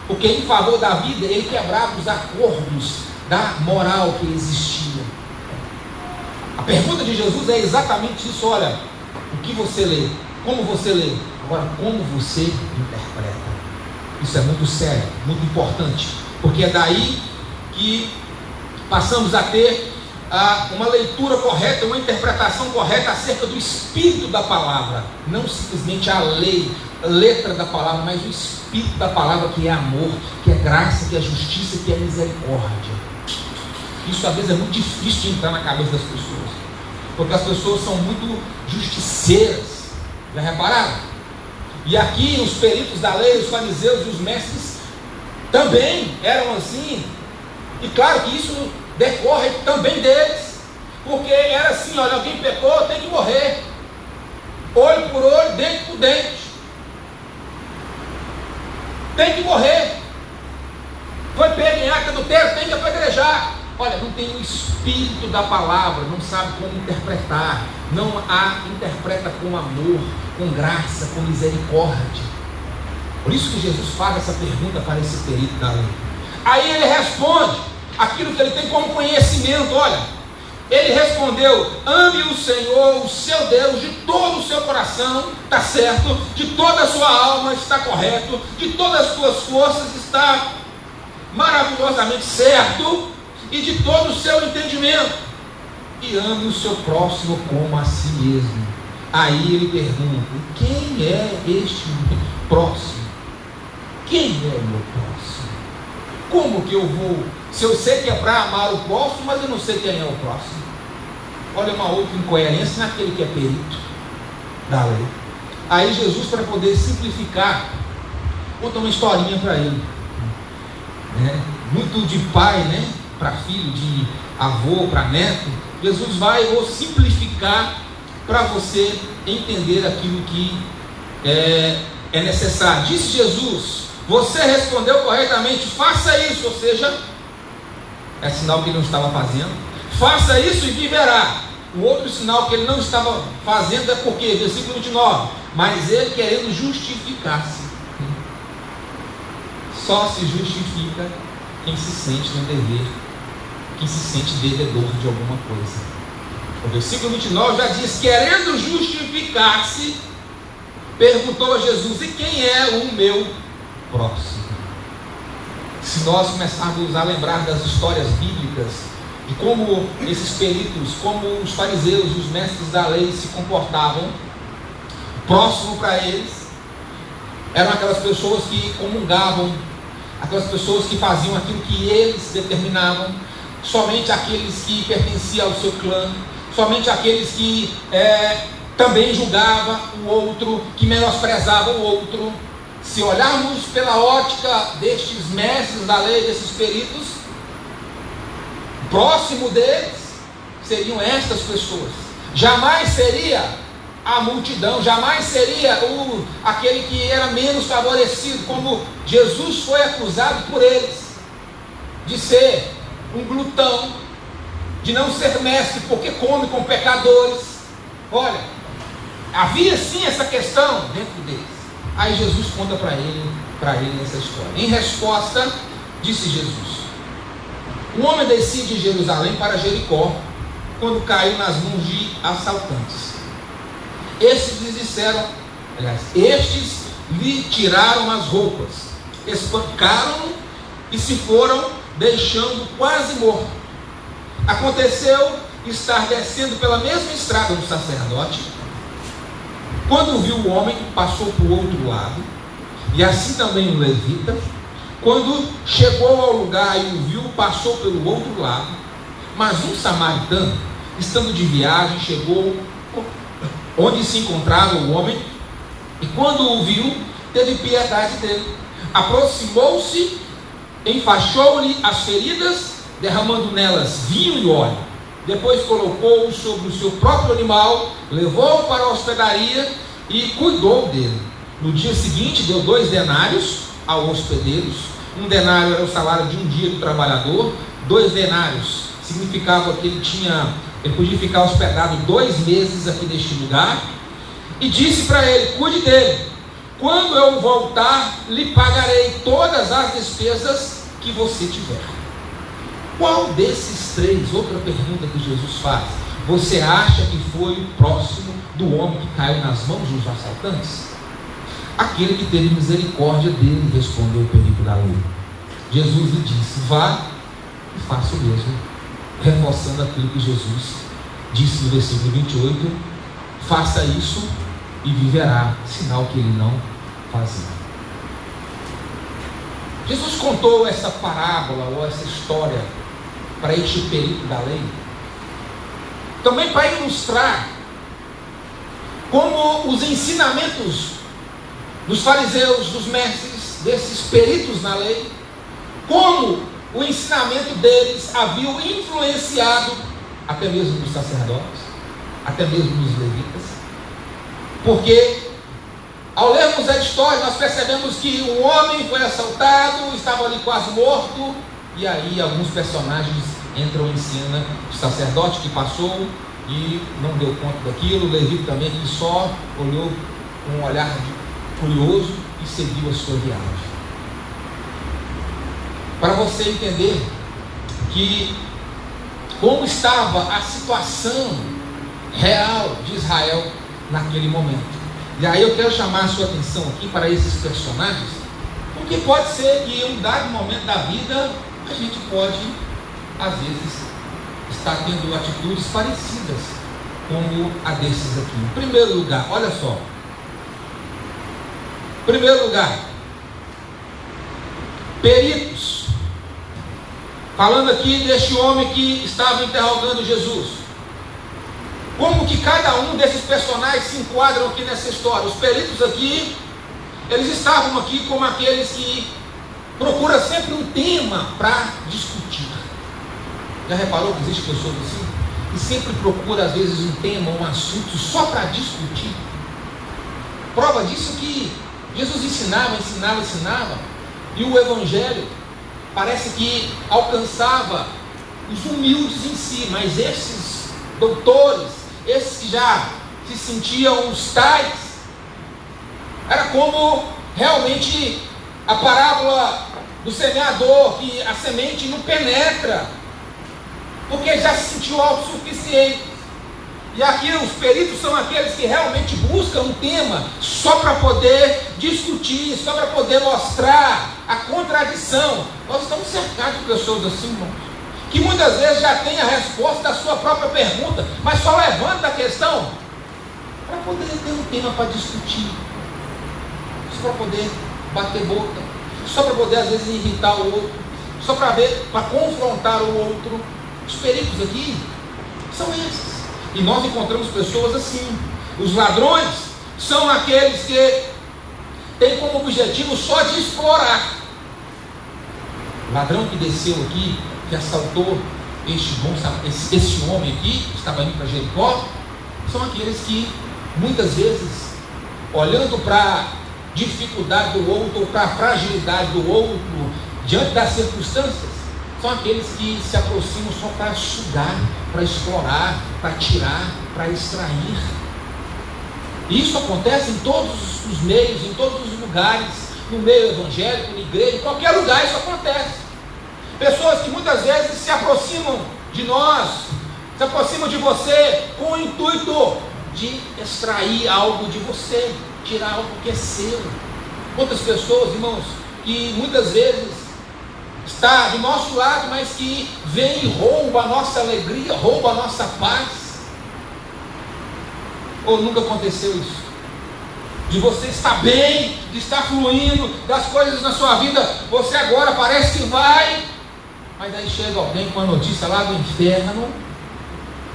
porque em favor da vida ele quebrava os acordos da moral que existia. A pergunta de Jesus é exatamente isso. Olha, o que você lê, como você lê, agora como você interpreta. Isso é muito sério, muito importante, porque é daí que passamos a ter uma leitura correta, uma interpretação correta acerca do espírito da palavra, não simplesmente a letra da palavra, mas o espírito da palavra, que é amor, que é graça, que é justiça, que é misericórdia. Isso às vezes é muito difícil de entrar na cabeça das pessoas, porque as pessoas são muito justiceiras. Já repararam? E aqui os peritos da lei, os fariseus e os mestres também eram assim. E claro que isso decorre também deles, porque era assim, olha, alguém pecou, tem que morrer, olho por olho, dente por dente, tem que morrer, foi pego em ato adultério, tem que apedrejar. Olha, não tem o espírito da palavra, não sabe como interpretar, não a interpreta com amor, com graça, com misericórdia. Por isso que Jesus faz essa pergunta para esse perito da lei. Aí ele responde aquilo que ele tem como conhecimento. Olha, ele respondeu: ame o Senhor, o seu Deus, de todo o seu coração, está certo, de toda a sua alma está correto, de todas as suas forças está maravilhosamente certo, e de todo o seu entendimento, e ame o seu próximo como a si mesmo. Aí ele pergunta: quem é este próximo? quem é o meu próximo? Como que eu vou, se eu sei que é para amar o próximo, mas eu não sei quem é o próximo? Olha uma outra incoerência naquele que é perito da lei. Aí Jesus, para poder simplificar, conta uma historinha para ele, muito de pai, para filho, de avô para neto. Jesus vai, vou simplificar para você entender aquilo que é necessário. Disse Jesus: você respondeu corretamente, faça isso. Ou seja, é sinal que ele não estava fazendo. Faça isso e viverá. O outro sinal que ele não estava fazendo é porque, versículo 29, mas ele querendo justificar-se. Só se justifica quem se sente no dever, quem se sente devedor de alguma coisa. O versículo 29 já diz: querendo justificar-se, perguntou a Jesus: e quem é o meu próximo? Se nós começarmos a lembrar das histórias bíblicas, de como esses peritos, como os fariseus e os mestres da lei se comportavam, próximo para eles eram aquelas pessoas que comungavam, aquelas pessoas que faziam aquilo que eles determinavam, somente aqueles que pertenciam ao seu clã, somente aqueles que também julgavam o outro, que menosprezavam o outro. Se olharmos pela ótica destes mestres da lei, desses peritos, próximo deles seriam estas pessoas. Jamais seria a multidão, jamais seria aquele que era menos favorecido, como Jesus foi acusado por eles, de ser um glutão, de não ser mestre porque come com pecadores. Olha, havia sim essa questão dentro deles. Aí Jesus conta para ele essa história. Em resposta, disse Jesus: um homem descia de Jerusalém para Jericó, quando caiu nas mãos de assaltantes. Estes lhe tiraram as roupas, espancaram-no e se foram, deixando quase morto. Aconteceu estar descendo pela mesma estrada um sacerdote. Quando viu o homem, passou para o outro lado, e assim também o levita. Quando chegou ao lugar e o viu, passou pelo outro lado. Mas um samaritano, estando de viagem, chegou onde se encontrava o homem, e quando o viu, teve piedade dele. Aproximou-se, enfaixou-lhe as feridas, derramando nelas vinho e óleo. Depois colocou-o sobre o seu próprio animal, levou-o para a hospedaria e cuidou dele. No dia seguinte, deu 2 denários aos hospedeiros. 1 denário era o salário de um dia do trabalhador. 2 denários significava que ele podia ficar hospedado 2 meses aqui neste lugar. E disse para ele: cuide dele. Quando eu voltar, lhe pagarei todas as despesas que você tiver. Qual desses 3, outra pergunta que Jesus faz, você acha que foi o próximo do homem que caiu nas mãos dos assaltantes? Aquele que teve misericórdia dele, respondeu o perito da lei. Jesus lhe disse: vá e faça o mesmo, reforçando aquilo que Jesus disse no versículo 28, faça isso e viverá, sinal que ele não fazia. Jesus contou essa parábola ou essa história para este perito da lei, também para ilustrar como os ensinamentos dos fariseus, dos mestres, desses peritos na lei, como o ensinamento deles havia influenciado até mesmo os sacerdotes, até mesmo os levitas. Porque ao lermos a história, nós percebemos que um homem foi assaltado, estava ali quase morto, e aí alguns personagens entram em cena. O sacerdote que passou e não deu conta daquilo, o levita também, que só olhou com um olhar curioso e seguiu a sua viagem. Para você entender que como estava a situação real de Israel naquele momento. E aí eu quero chamar a sua atenção aqui para esses personagens, porque pode ser que em um dado momento da vida a gente pode, às vezes, estar tendo atitudes parecidas como a desses aqui. Em primeiro lugar, olha só. Em primeiro lugar, peritos, falando aqui deste homem que estava interrogando Jesus. Como que cada um desses personagens se enquadram aqui nessa história? Os peritos aqui, eles estavam aqui como aqueles que procuram sempre um tema para discutir. Já reparou que existe pessoas assim? E sempre procura às vezes um tema, um assunto só para discutir. Prova disso que Jesus ensinava, e o Evangelho parece que alcançava os humildes em si, mas esses doutores, esses que já se sentiam os tais, era como realmente a parábola do semeador, que a semente não penetra, porque já se sentiu autossuficiente. E aqui os peritos são aqueles que realmente buscam um tema só para poder discutir, só para poder mostrar a contradição. Nós estamos cercados de pessoas assim, irmãos, que muitas vezes já têm a resposta da sua própria pergunta, mas só levanta a questão para poder ter um tema para discutir, só para poder bater boca, só para poder às vezes irritar o outro, só para confrontar o outro. Os peritos aqui são esses. E nós encontramos pessoas assim. Os ladrões são aqueles que têm como objetivo só de explorar. O ladrão que desceu aqui, que assaltou esse homem aqui, que estava indo para Jericó, são aqueles que muitas vezes, olhando para a dificuldade do outro, ou para a fragilidade do outro, diante das circunstâncias, são aqueles que se aproximam só para sugar, para explorar, para tirar, para extrair. E isso acontece em todos os meios, em todos os lugares, no meio evangélico, na igreja, em qualquer lugar isso acontece. Pessoas que muitas vezes se aproximam de nós, se aproximam de você com o intuito de extrair algo de você, tirar algo que é seu. Quantas pessoas, irmãos, que muitas vezes está do nosso lado, mas que vem e rouba a nossa alegria, rouba a nossa paz. Ou nunca aconteceu isso? De você estar bem, de estar fluindo, das coisas na sua vida, você agora parece que vai, mas aí chega alguém com a notícia lá do inferno,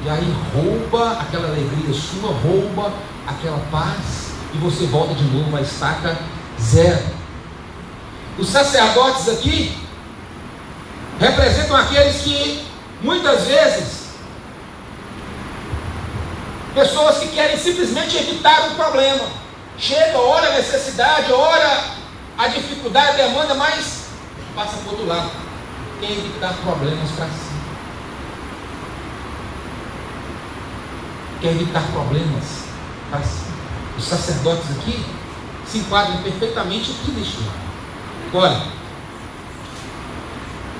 e aí rouba aquela alegria sua, rouba aquela paz, e você volta de novo à estaca zero. Os sacerdotes aqui representam aqueles que muitas vezes, pessoas que querem simplesmente evitar um problema, chega, olha a necessidade, olha a dificuldade, a demanda, mas passa para o outro lado, quer evitar problemas para si, quer evitar problemas para si. Os sacerdotes aqui se enquadram perfeitamente aqui neste lado. Olha,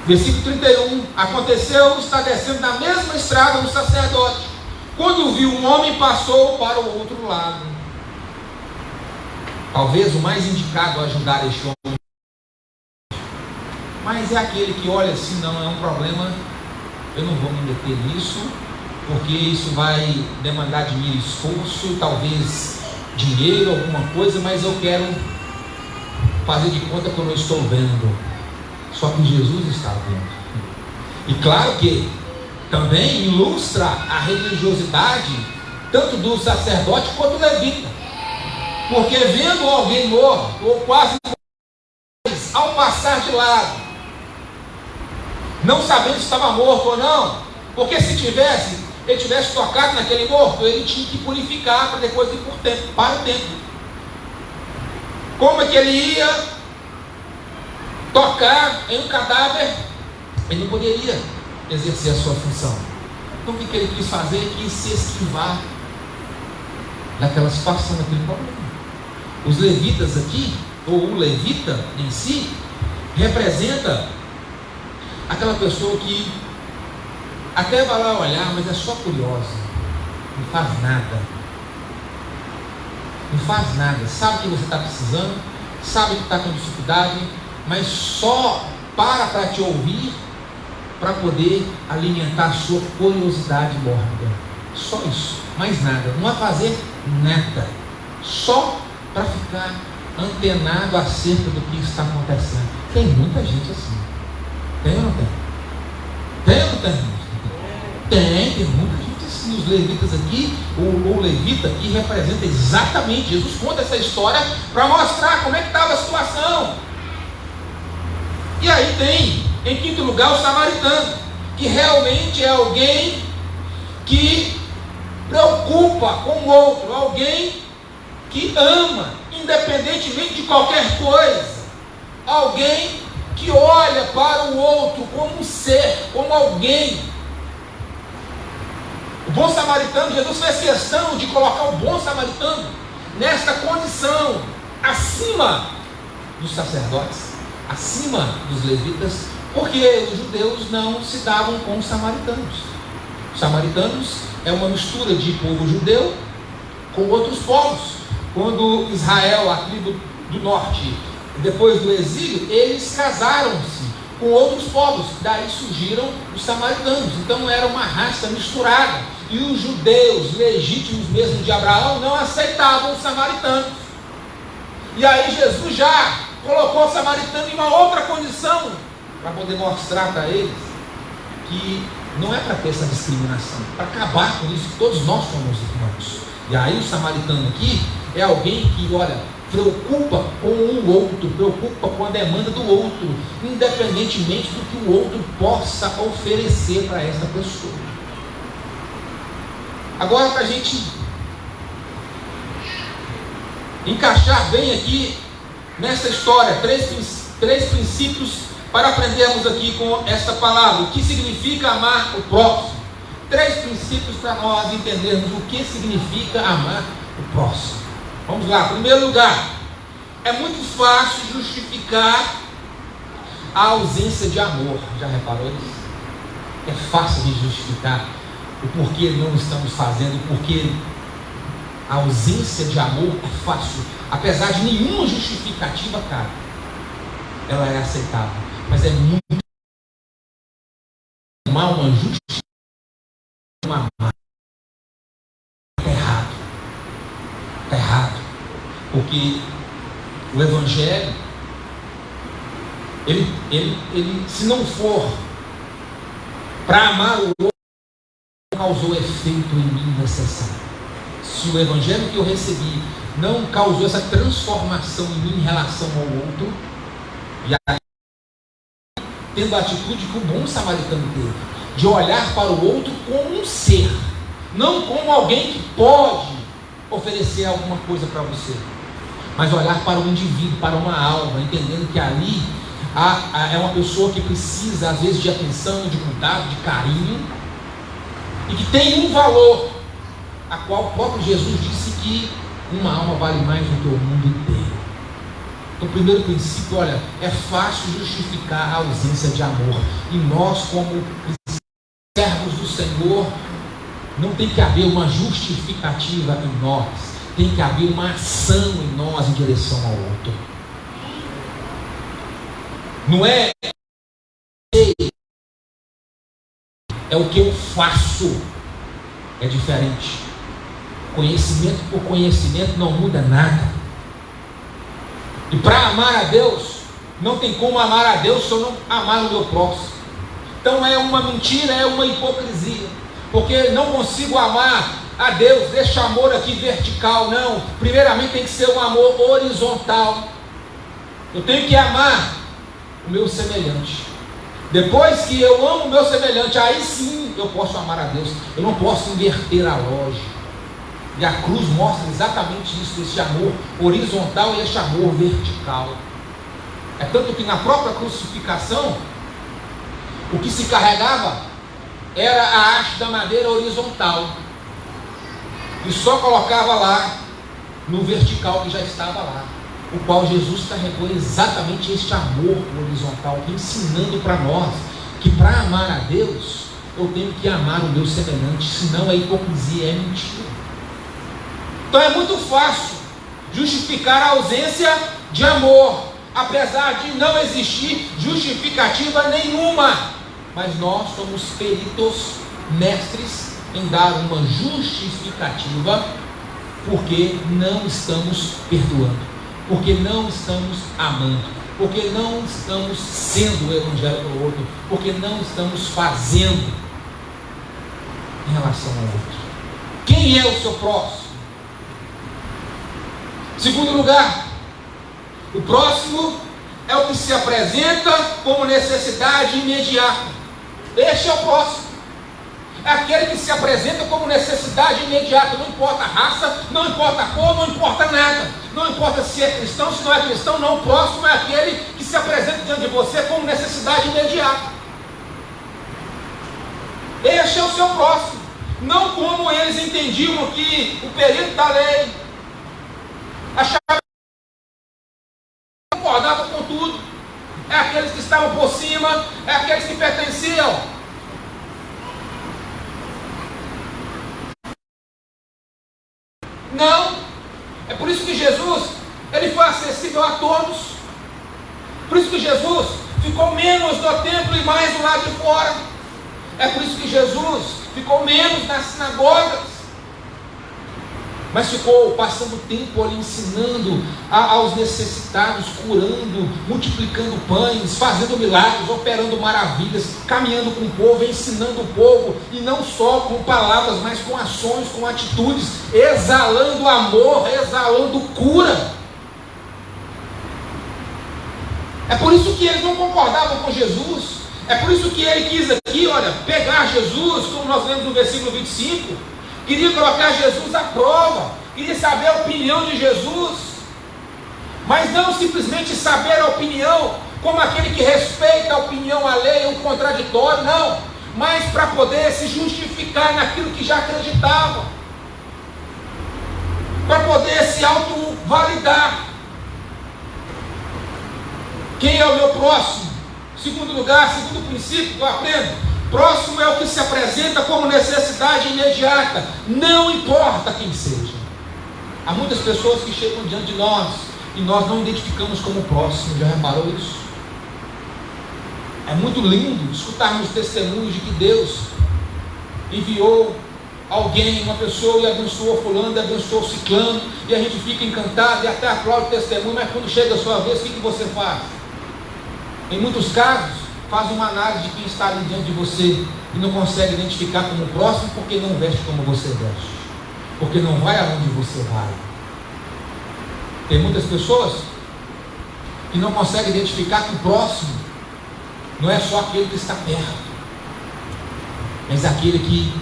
versículo 31, aconteceu, está descendo na mesma estrada um sacerdote, quando viu um homem, passou para o outro lado. Talvez o mais indicado a ajudar este homem, mas é aquele que olha assim, não é um problema, eu não vou me meter nisso, porque isso vai demandar de mim esforço, talvez dinheiro, alguma coisa, mas eu quero fazer de conta que eu não estou vendo. Só que Jesus está vendo. E claro que também ilustra a religiosidade tanto do sacerdote quanto do levita. Porque vendo alguém morto, ou quase morto, ao passar de lado, não sabendo se estava morto ou não, porque se ele tivesse tocado naquele morto, ele tinha que purificar para depois ir para o templo. Como é que ele ia tocar em um cadáver? Ele não poderia exercer a sua função. Então o que ele quis fazer? Ele quis se esquivar daquela situação, daquele problema. Os levitas aqui, ou o levita em si, representa aquela pessoa que até vai lá olhar, mas é só curiosa, não faz nada, sabe que você está precisando, sabe que está com dificuldade, mas só para te ouvir, para poder alimentar a sua curiosidade mórbida. Só isso, mais nada, não vai fazer nada, só para ficar antenado acerca do que está acontecendo. Tem muita gente assim. Tem ou não tem? Tem ou não tem? Tem muita gente assim. Os levitas aqui, o levita aqui representa exatamente. Jesus conta essa história para mostrar como é que estava a situação. E aí tem, em quinto lugar, o samaritano, que realmente é alguém que preocupa com o outro, alguém que ama, independentemente de qualquer coisa, alguém que olha para o outro como um ser, como alguém. O bom samaritano, Jesus fez questão de colocar o bom samaritano nesta condição, acima dos sacerdotes, acima dos levitas, porque os judeus não se davam com os samaritanos. Os samaritanos é uma mistura de povo judeu com outros povos. Quando Israel, a tribo do norte, depois do exílio, eles casaram-se com outros povos, daí surgiram os samaritanos. Então era uma raça misturada, e os judeus legítimos mesmo de Abraão não aceitavam os samaritanos. E aí Jesus já colocou o samaritano em uma outra condição, para poder mostrar para eles que não é para ter essa discriminação, para acabar com isso, que todos nós somos irmãos. E aí o samaritano aqui é alguém que, olha, preocupa com o outro, preocupa com a demanda do outro, independentemente do que o outro possa oferecer para essa pessoa. Agora, para a gente encaixar bem aqui nessa história, três princípios para aprendermos aqui com esta palavra, o que significa amar o próximo. 3 princípios para nós entendermos o que significa amar o próximo. Vamos lá. Em primeiro lugar, é muito fácil justificar a ausência de amor. Já reparou isso? É fácil de justificar o porquê não estamos fazendo, o porquê a ausência de amor é fácil. Apesar de nenhuma justificativa, cara, ela é aceitável. Mas é muito mal uma justificativa. Está errado. Porque o Evangelho, ele se não for para amar o outro, causou efeito em mim necessário. Se o Evangelho que eu recebi não causou essa transformação em mim em relação ao outro, e aí, tendo a atitude que o bom samaritano teve, de olhar para o outro como um ser, não como alguém que pode oferecer alguma coisa para você, mas olhar para um indivíduo, para uma alma, entendendo que ali é uma pessoa que precisa às vezes de atenção, de cuidado, de carinho, e que tem um valor, a qual o próprio Jesus disse que uma alma vale mais do que o mundo inteiro. Então, o primeiro princípio, olha, é fácil justificar a ausência de amor, e nós, como servos do Senhor, não tem que haver uma justificativa em nós, tem que haver uma ação em nós em direção ao outro. Não é o que eu faço, é diferente. Conhecimento por conhecimento não muda nada. E para amar a Deus, não tem como amar a Deus se eu não amar o meu próximo. Então é uma mentira, é uma hipocrisia, porque não consigo amar a Deus, deixa amor aqui vertical. Não, primeiramente tem que ser um amor horizontal. Eu tenho que amar o meu semelhante. Depois que eu amo o meu semelhante, aí sim eu posso amar a Deus. Eu não posso inverter a lógica. E a cruz mostra exatamente isso, esse amor horizontal e esse amor vertical. É tanto que na própria crucificação, o que se carregava era a haste da madeira horizontal, e só colocava lá no vertical que já estava lá, o qual Jesus carregou exatamente este amor horizontal, ensinando para nós que para amar a Deus eu tenho que amar o meu semelhante, senão é hipocrisia, é mentira. Então é muito fácil justificar a ausência de amor, apesar de não existir justificativa nenhuma. Mas nós somos peritos, mestres em dar uma justificativa, porque não estamos perdoando, porque não estamos amando, porque não estamos sendo o evangelho para o outro, porque não estamos fazendo em relação ao outro. Quem é o seu próximo? Segundo lugar, o próximo é o que se apresenta como necessidade imediata. Este é o próximo. É aquele que se apresenta como necessidade imediata. Não importa a raça, não importa a cor, não importa nada. Não importa se é cristão, se não é cristão, não. O próximo é aquele que se apresenta diante de você como necessidade imediata. Este é o seu próximo. Não como eles entendiam que o período da lei, achavam que concordavam com tudo. É aqueles que estavam por cima, é aqueles que pertenciam. Não. É por isso que Jesus, ele foi acessível a todos. Por isso que Jesus ficou menos no templo e mais do lado de fora. É por isso que Jesus ficou menos nas sinagogas, mas ficou passando tempo ali ensinando aos necessitados, curando, multiplicando pães, fazendo milagres, operando maravilhas, caminhando com o povo, ensinando o povo, e não só com palavras, mas com ações, com atitudes, exalando amor, exalando cura. É por isso que eles não concordavam com Jesus. É por isso que ele quis aqui, olha, pegar Jesus, como nós lemos no versículo 25, queria colocar Jesus à prova, queria saber a opinião de Jesus, mas não simplesmente saber a opinião, como aquele que respeita a opinião alheia, o contraditório, não, mas para poder se justificar naquilo que já acreditava, para poder se auto-validar. Quem é o meu próximo? Segundo lugar, segundo princípio que eu aprendo, próximo é o que se apresenta como necessidade imediata, não importa quem seja. Há muitas pessoas que chegam diante de nós e nós não identificamos como próximo. Já reparou isso? É muito lindo escutarmos testemunhos de que Deus enviou alguém, uma pessoa, e abençoou fulano, e abençoou ciclano, e a gente fica encantado e até aplaude o testemunho, mas quando chega a sua vez, o que você faz? Em muitos casos, faz uma análise de quem está ali diante de você e não consegue identificar como próximo, porque não veste como você veste, porque não vai aonde você vai. Tem muitas pessoas que não conseguem identificar que o próximo não é só aquele que está perto, mas aquele que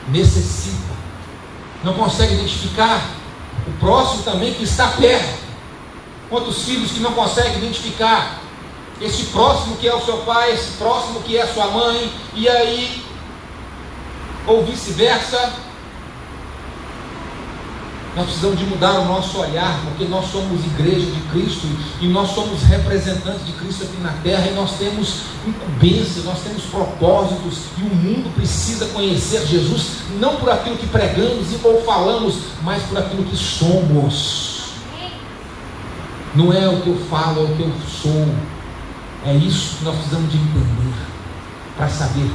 necessita. Não consegue identificar o próximo também que está perto. Quantos filhos que não conseguem identificar esse próximo que é o seu pai, esse próximo que é a sua mãe, e aí, ou vice-versa. Nós precisamos de mudar o nosso olhar, porque nós somos igreja de Cristo, e nós somos representantes de Cristo aqui na terra, e nós temos incumbência, nós temos propósitos, e o mundo precisa conhecer Jesus, não por aquilo que pregamos ou falamos, mas por aquilo que somos. Não é o que eu falo, é o que eu sou. É isso que nós precisamos de entender, para saber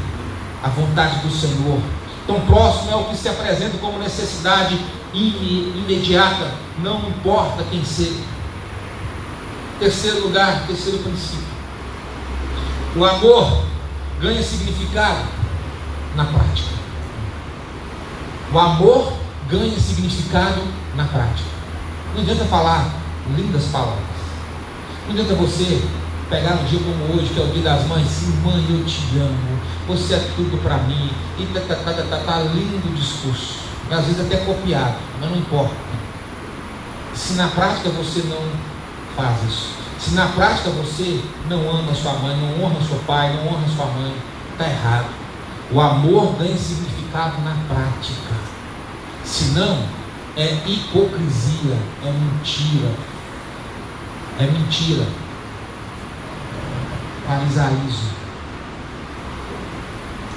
a vontade do Senhor. Então, próximo é o que se apresenta como necessidade imediata, não importa quem seja. Terceiro lugar, terceiro princípio: o amor ganha significado na prática. O amor ganha significado na prática. Não adianta falar lindas palavras, não adianta você pegar um dia como hoje, que é o dia das mães, sim, mãe, eu te amo, você é tudo para mim, e tá lindo o discurso, e às vezes até copiado, mas não importa. Se na prática você não faz isso, se na prática você não ama sua mãe, não honra seu pai, não honra sua mãe, está errado. O amor ganha significado na prática, senão é hipocrisia, é mentira, farisaísmo.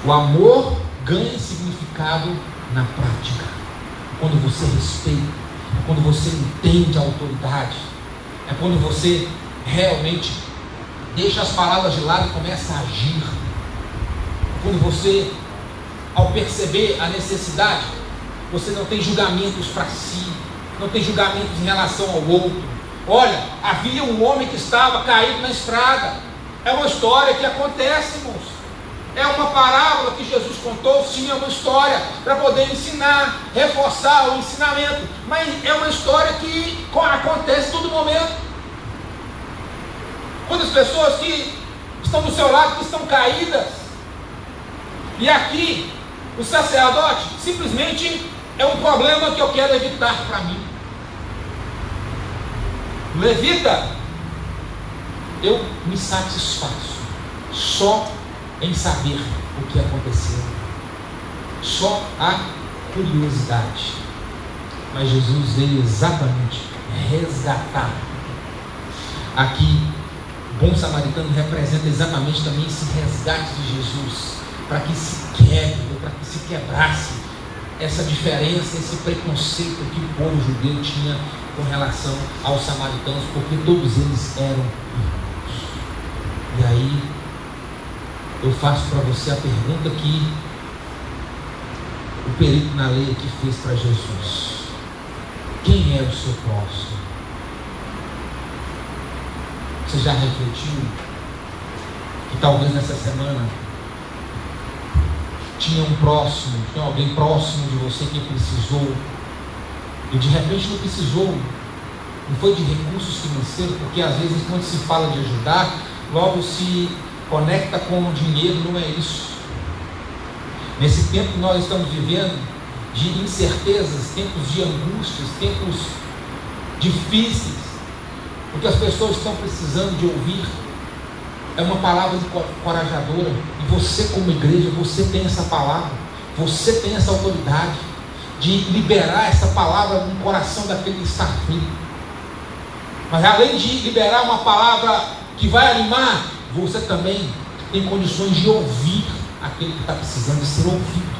O amor ganha significado na prática, quando você respeita, quando você entende a autoridade, é quando você realmente deixa as palavras de lado e começa a agir, quando você, ao perceber a necessidade, você não tem julgamentos para si, não tem julgamentos em relação ao outro, Olha, havia um homem que estava caído na estrada. É uma história que acontece, irmãos. É uma parábola que Jesus contou, sim, é uma história para poder ensinar, reforçar o ensinamento. Mas é uma história que acontece todo momento. Quantas pessoas que estão do seu lado, que estão caídas. E aqui, o sacerdote simplesmente é um problema que eu quero evitar para mim. Levita, eu me satisfaço só em saber o que aconteceu, só a curiosidade. Mas Jesus veio exatamente resgatar. Aqui, o bom samaritano representa exatamente também esse resgate de Jesus, para que se quebre, para que se quebrasse essa diferença, esse preconceito que o povo judeu tinha com relação aos samaritanos, porque todos eles eram irmãos. E aí eu faço para você a pergunta que o perito na lei aqui fez para Jesus: quem é o seu próximo? Você já refletiu que talvez nessa semana tinha um próximo, tinha alguém próximo de você que precisou, e de repente não precisou, não foi de recursos financeiros, porque às vezes quando se fala de ajudar, logo se conecta com o dinheiro, não é isso. Nesse tempo que nós estamos vivendo, de incertezas, tempos de angústias, tempos difíceis, o que as pessoas estão precisando de ouvir é uma palavra encorajadora. E você, como igreja, você tem essa palavra, você tem essa autoridade de liberar essa palavra no coração daquele que está aflito. Mas além de liberar uma palavra que vai animar, você também tem condições de ouvir aquele que está precisando de ser ouvido.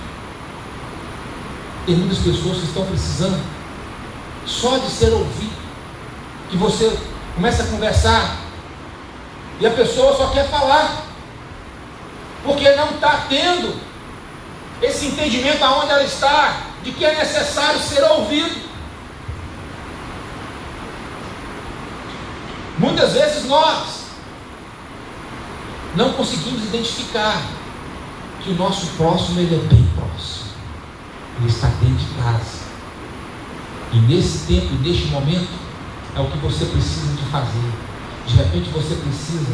Tem muitas pessoas que estão precisando só de ser ouvido, que você começa a conversar e a pessoa só quer falar, porque não está tendo esse entendimento aonde ela está, de que é necessário ser ouvido. Muitas vezes nós não conseguimos identificar que o nosso próximo, ele é bem próximo, ele está dentro de casa, e nesse tempo e neste momento é o que você precisa de fazer. De repente você precisa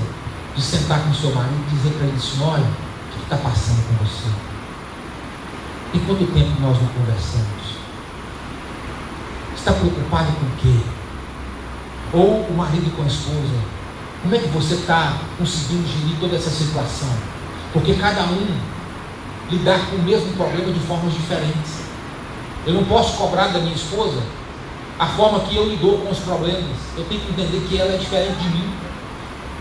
de sentar com o seu marido e dizer para ele assim: olha, o que está passando com você? E quanto tempo nós não conversamos? Está preocupado com o quê? Ou o marido com a esposa, como é que você está conseguindo gerir toda essa situação? Porque cada um lidar com o mesmo problema de formas diferentes. Eu não posso cobrar da minha esposa a forma que eu lido com os problemas. Eu tenho que entender que ela é diferente de mim,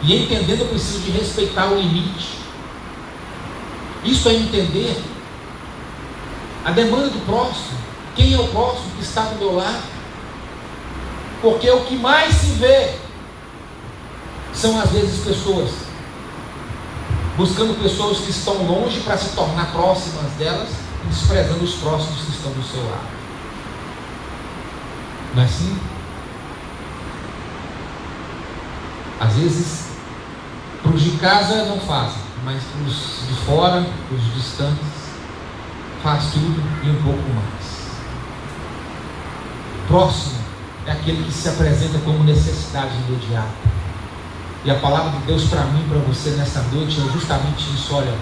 e entendendo eu preciso de respeitar o limite. Isso é entender a demanda do próximo. Quem é o próximo que está do meu lado? Porque o que mais se vê são às vezes pessoas buscando pessoas que estão longe para se tornar próximas delas, e desprezando os próximos que estão do seu lado. Não é assim? Às vezes, para os de casa não fazem, mas para os de fora, para os distantes, faz tudo e um pouco mais. Próximo é aquele que se apresenta como necessidade imediata. E a palavra de Deus para mim, para você nessa noite é justamente isso. Olha,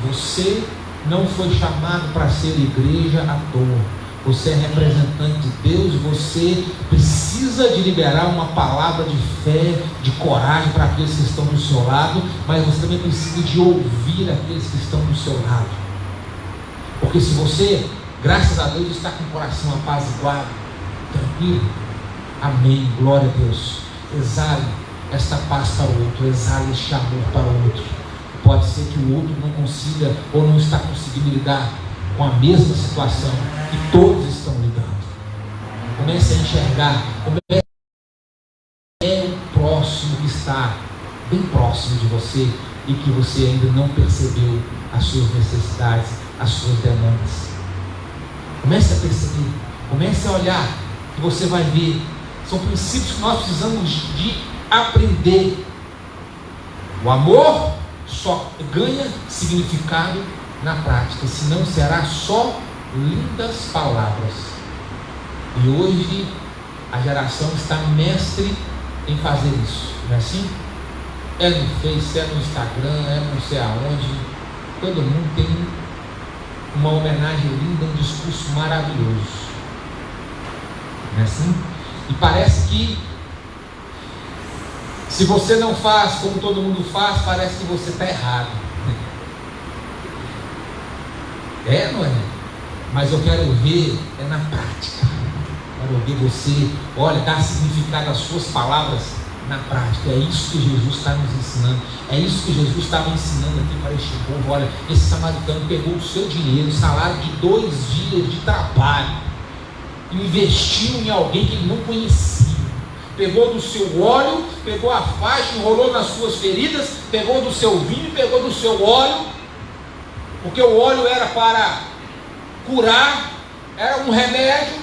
você não foi chamado para ser igreja à toa. Você é representante de Deus, você precisa de liberar uma palavra de fé, de coragem para aqueles que estão do seu lado, mas você também precisa de ouvir aqueles que estão do seu lado. Porque se você, graças a Deus, está com o coração apaziguado, tranquilo, amém, glória a Deus, exale esta paz para o outro, exale este amor para o outro. Pode ser que o outro não consiga ou não está conseguindo lidar com a mesma situação que todos estão lidando. Comece a enxergar, comece a ver o próximo que está bem próximo de você e que você ainda não percebeu as suas necessidades, as suas demandas. Comece a perceber, comece a olhar, que você vai ver São princípios que nós precisamos de aprender. O amor só ganha significado na prática, senão será só lindas palavras. E hoje a geração está mestre em fazer isso, não é assim? É no Face, é no Instagram, é não sei aonde. Todo mundo tem uma homenagem linda, um discurso maravilhoso, não é assim? E parece que se você não faz como todo mundo faz, parece que você está errado. É, não é? Mas eu quero ver na prática. Quero ver você, olha, dar significado às suas palavras na prática. É isso que Jesus está nos ensinando. É isso que Jesus estava ensinando aqui para este povo. Olha, esse samaritano pegou o seu dinheiro, o salário de 2 dias de trabalho, investiu em alguém que ele não conhecia. Pegou do seu óleo, pegou a faixa, enrolou nas suas feridas, pegou do seu vinho, pegou do seu óleo, porque o óleo era para curar, era um remédio,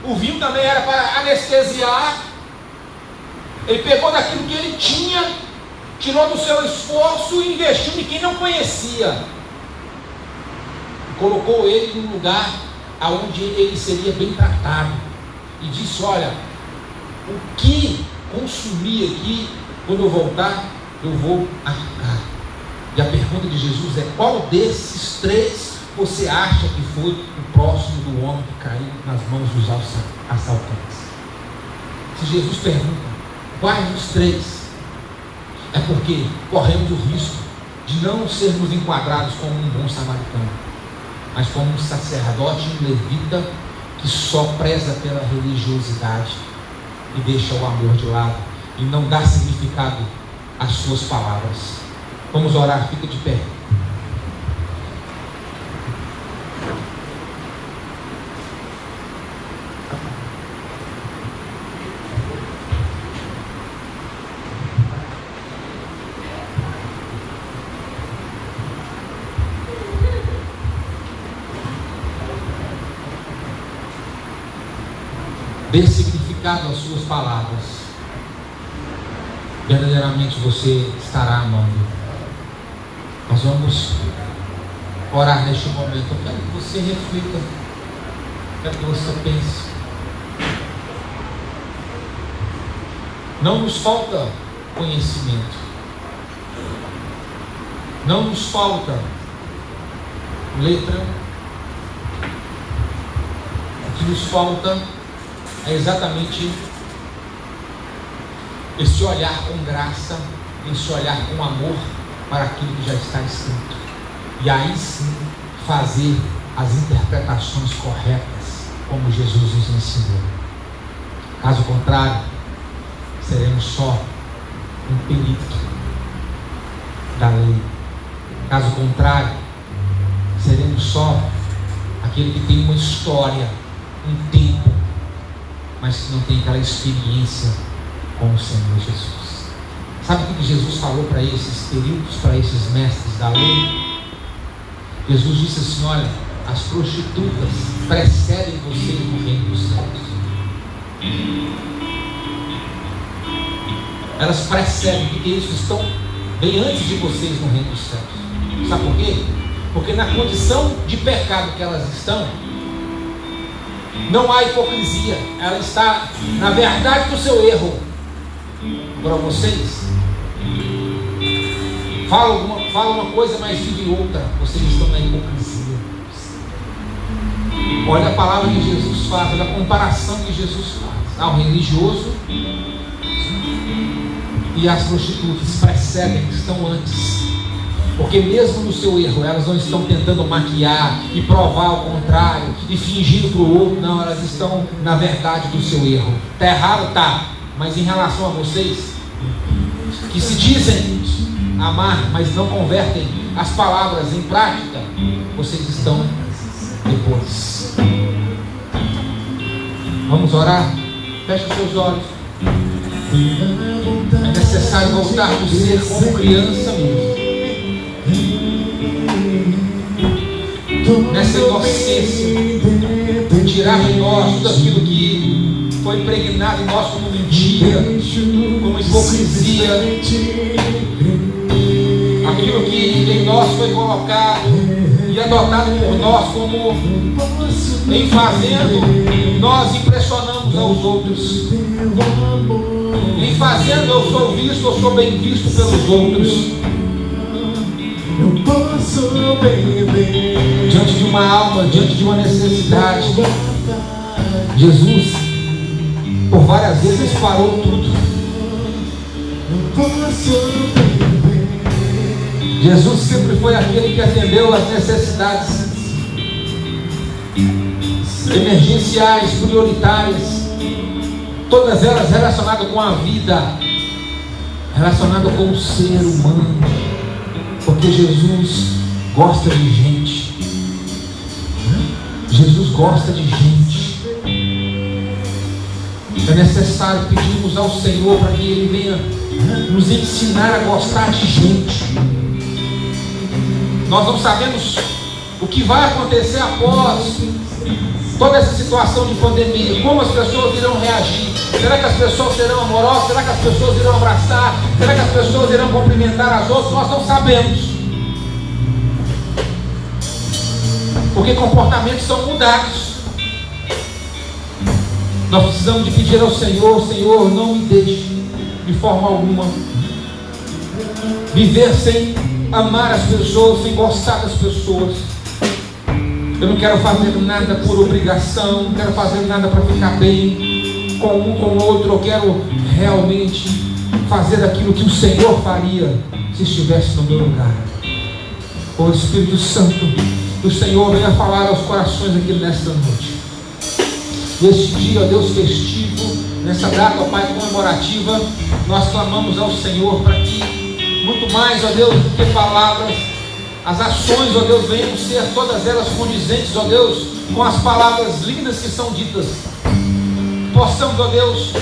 o vinho também era para anestesiar. Ele pegou daquilo que ele tinha, tirou do seu esforço e investiu em quem não conhecia, colocou ele num lugar onde ele seria bem tratado, e disse: olha, o que consumir aqui, quando eu voltar, eu vou arcar. E a pergunta de Jesus é: qual desses 3 você acha que foi o próximo do homem que caiu nas mãos dos assaltantes? Se Jesus pergunta quais os 3, é porque corremos o risco de não sermos enquadrados como um bom samaritano, mas como um sacerdote e um levita que só preza pela religiosidade e deixa o amor de lado e não dá significado às suas palavras. Vamos orar, fica de pé. Dê significado às suas palavras. Verdadeiramente você estará amando. Nós vamos orar neste momento. Eu quero que você reflita, quero que você pense. Não nos falta conhecimento, não nos falta letra. O que nos falta é exatamente esse olhar com graça, esse olhar com amor para aquilo que já está escrito, e aí sim fazer as interpretações corretas como Jesus nos ensinou. Caso contrário, seremos só um perito da lei. Caso contrário, seremos só aquele que tem uma história, um tempo, mas que não tem aquela experiência com o Senhor Jesus. Sabe o que Jesus falou para esses peritos, para esses mestres da lei? Jesus disse assim: olha, as prostitutas precedem vocês no reino dos céus. Elas precedem, porque isso estão bem antes de vocês no reino dos céus. Sabe por quê? Porque na condição de pecado que elas estão, não há hipocrisia. Ela está na verdade do seu erro. Para vocês, fala uma coisa, mas vive outra. Vocês estão na hipocrisia. Olha a palavra que Jesus faz, olha a comparação que Jesus faz ao religioso e às prostitutas. Precedem, que estão antes. Porque mesmo no seu erro, elas não estão tentando maquiar e provar o contrário e fingir para o outro. Não, elas estão na verdade do seu erro. Está errado? Está. Mas em relação a vocês, que se dizem amar, mas não convertem as palavras em prática, vocês estão depois. Vamos orar? Feche os seus olhos. É necessário voltar a ser como criança mesmo. Nessa inocência, tirar de nós tudo aquilo que foi foi impregnado em nós como mentira, como hipocrisia. Aquilo que em nós foi colocado e adotado por nós como em fazendo, nós impressionamos aos outros. Em fazendo, eu sou visto, eu sou bem visto pelos outros. Diante de uma alma, diante de uma necessidade, Jesus por várias vezes parou tudo. Jesus sempre foi aquele que atendeu às necessidades emergenciais, prioritárias, todas elas relacionadas com a vida, relacionadas com o ser humano, porque Jesus gosta de gente. Jesus gosta de gente. É necessário pedirmos ao Senhor para que Ele venha nos ensinar a gostar de gente. Nós não sabemos o que vai acontecer após toda essa situação de pandemia, como as pessoas irão reagir. Será que as pessoas serão amorosas? Será que as pessoas irão abraçar? Será que as pessoas irão cumprimentar as outras? Nós não sabemos, porque comportamentos são mudados. Nós precisamos de pedir ao Senhor: Senhor, não me deixe de forma alguma viver sem amar as pessoas, sem gostar das pessoas. Eu não quero fazer nada por obrigação, não quero fazer nada para ficar bem com um, com o outro. Eu quero realmente fazer aquilo que o Senhor faria se estivesse no meu lugar. O Espírito Santo do Senhor venha falar aos corações aqui nesta noite. Neste dia, ó Deus, festivo, nessa data, ó Pai, comemorativa, nós clamamos ao Senhor para que, muito mais, ó Deus, do que palavras, as ações, ó Deus, venham ser todas elas condizentes, ó Deus, com as palavras lindas que são ditas. Possamos, ó Deus,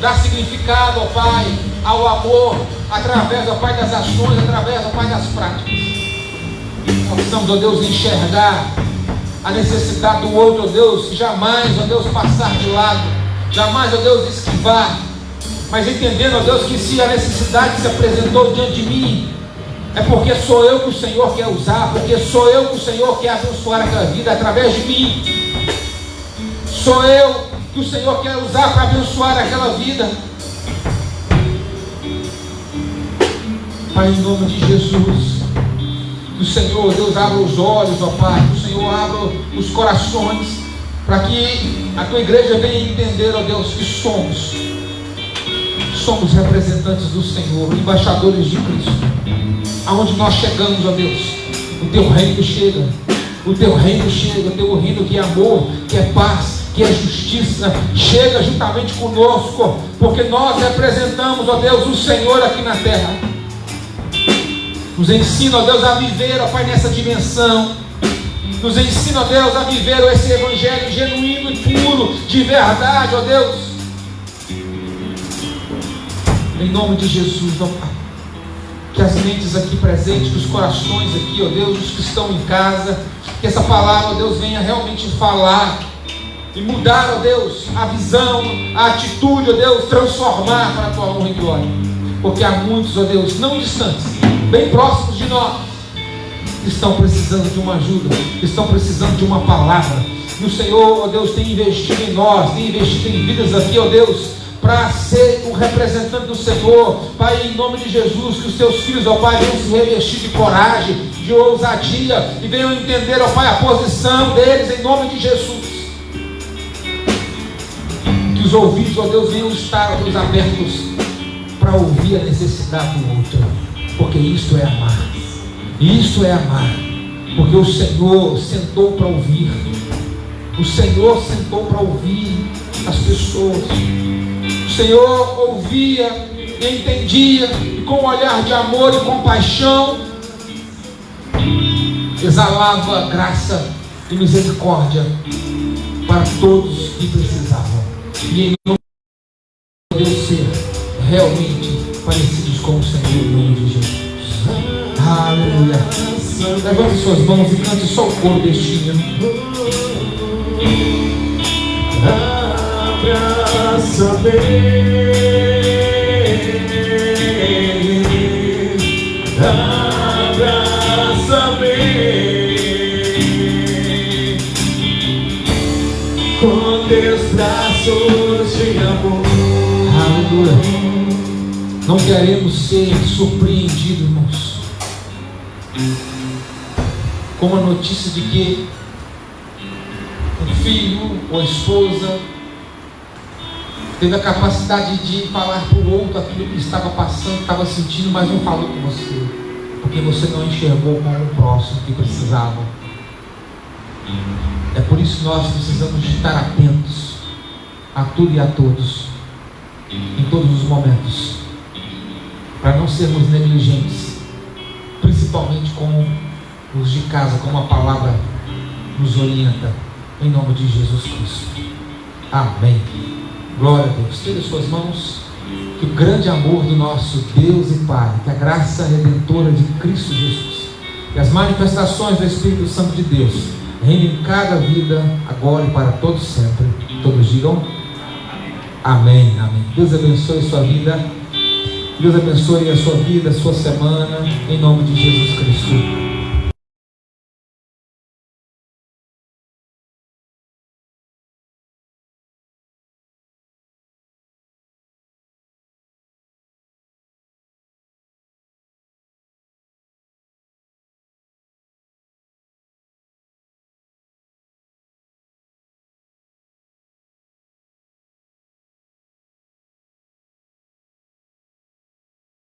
dar significado, ó Pai, ao amor, através, ó Pai, das ações, através, ó Pai, das práticas. Possamos, ó Deus, enxergar a necessidade do outro, ó Deus, jamais, ó Deus, passar de lado, jamais, ó Deus, esquivar, mas entendendo, ó Deus, que se a necessidade se apresentou diante de mim, é porque sou eu que o Senhor quer usar, porque sou eu que o Senhor quer abençoar aquela vida através de mim. Sou eu que o Senhor quer usar para abençoar aquela vida. Pai, em nome de Jesus, que o Senhor, Deus, abra os olhos, ó Pai, que o Senhor abra os corações, para que a tua igreja venha entender, ó Deus, que somos representantes do Senhor, embaixadores de Cristo. Aonde nós chegamos, ó Deus, o teu reino chega, o teu reino chega, o teu reino que é amor, que é paz, que é justiça, chega juntamente conosco, porque nós representamos, ó Deus, o Senhor aqui na terra. Nos ensina, ó Deus, a viver, ó Pai, nessa dimensão. Nos ensina, ó Deus, a viver esse evangelho genuíno e puro, de verdade, ó Deus. Em nome de Jesus, ó Pai, que as mentes aqui presentes, que os corações aqui, ó Deus, os que estão em casa, que essa palavra, ó Deus, venha realmente falar e mudar, ó Deus, a visão, a atitude, ó Deus, transformar para a tua honra e glória. Porque há muitos, ó Deus, não distantes, bem próximos de nós, que estão precisando de uma ajuda, que estão precisando de uma palavra. E o Senhor, ó Deus, tem investido em nós, tem investido em vidas aqui, ó Deus, para ser um representante do Senhor. Pai, em nome de Jesus, que os teus filhos, ó Pai, venham se revestir de coragem, de ousadia, e venham entender, ó Pai, a posição deles, em nome de Jesus. Que os ouvidos, ó Deus, venham estar, ó Deus, abertos para ouvir a necessidade do outro, porque isto é amar. Isto é amar, porque o Senhor sentou para ouvir. O Senhor sentou para ouvir as pessoas. O Senhor ouvia e entendia, e com um olhar de amor e compaixão exalava graça e misericórdia para todos que precisavam. E em nome de Deus ser realmente parecidos com o Senhor, em nome de Jesus. Aleluia. Levante suas mãos e cante só o coro deste hino. Abraça-me, abraça-me com teus braços de amor. Aleluia. Não queremos ser surpreendidos, irmãos, com a notícia de que um filho ou esposa teve a capacidade de falar para o outro aquilo que estava passando, estava sentindo, mas não falou com você, porque você não enxergou como o próximo que precisava. É por isso que nós precisamos de estar atentos a tudo e a todos, em todos os momentos, para não sermos negligentes, principalmente com os de casa, como a palavra nos orienta, em nome de Jesus Cristo. Amém. Glória a Deus. Tire as suas mãos. Que o grande amor do nosso Deus e Pai, que a graça redentora de Cristo Jesus e as manifestações do Espírito Santo de Deus reinem em cada vida, agora e para todos sempre. Todos digam amém. Amém. Deus abençoe a sua vida. Deus abençoe a sua vida, a sua semana, em nome de Jesus Cristo.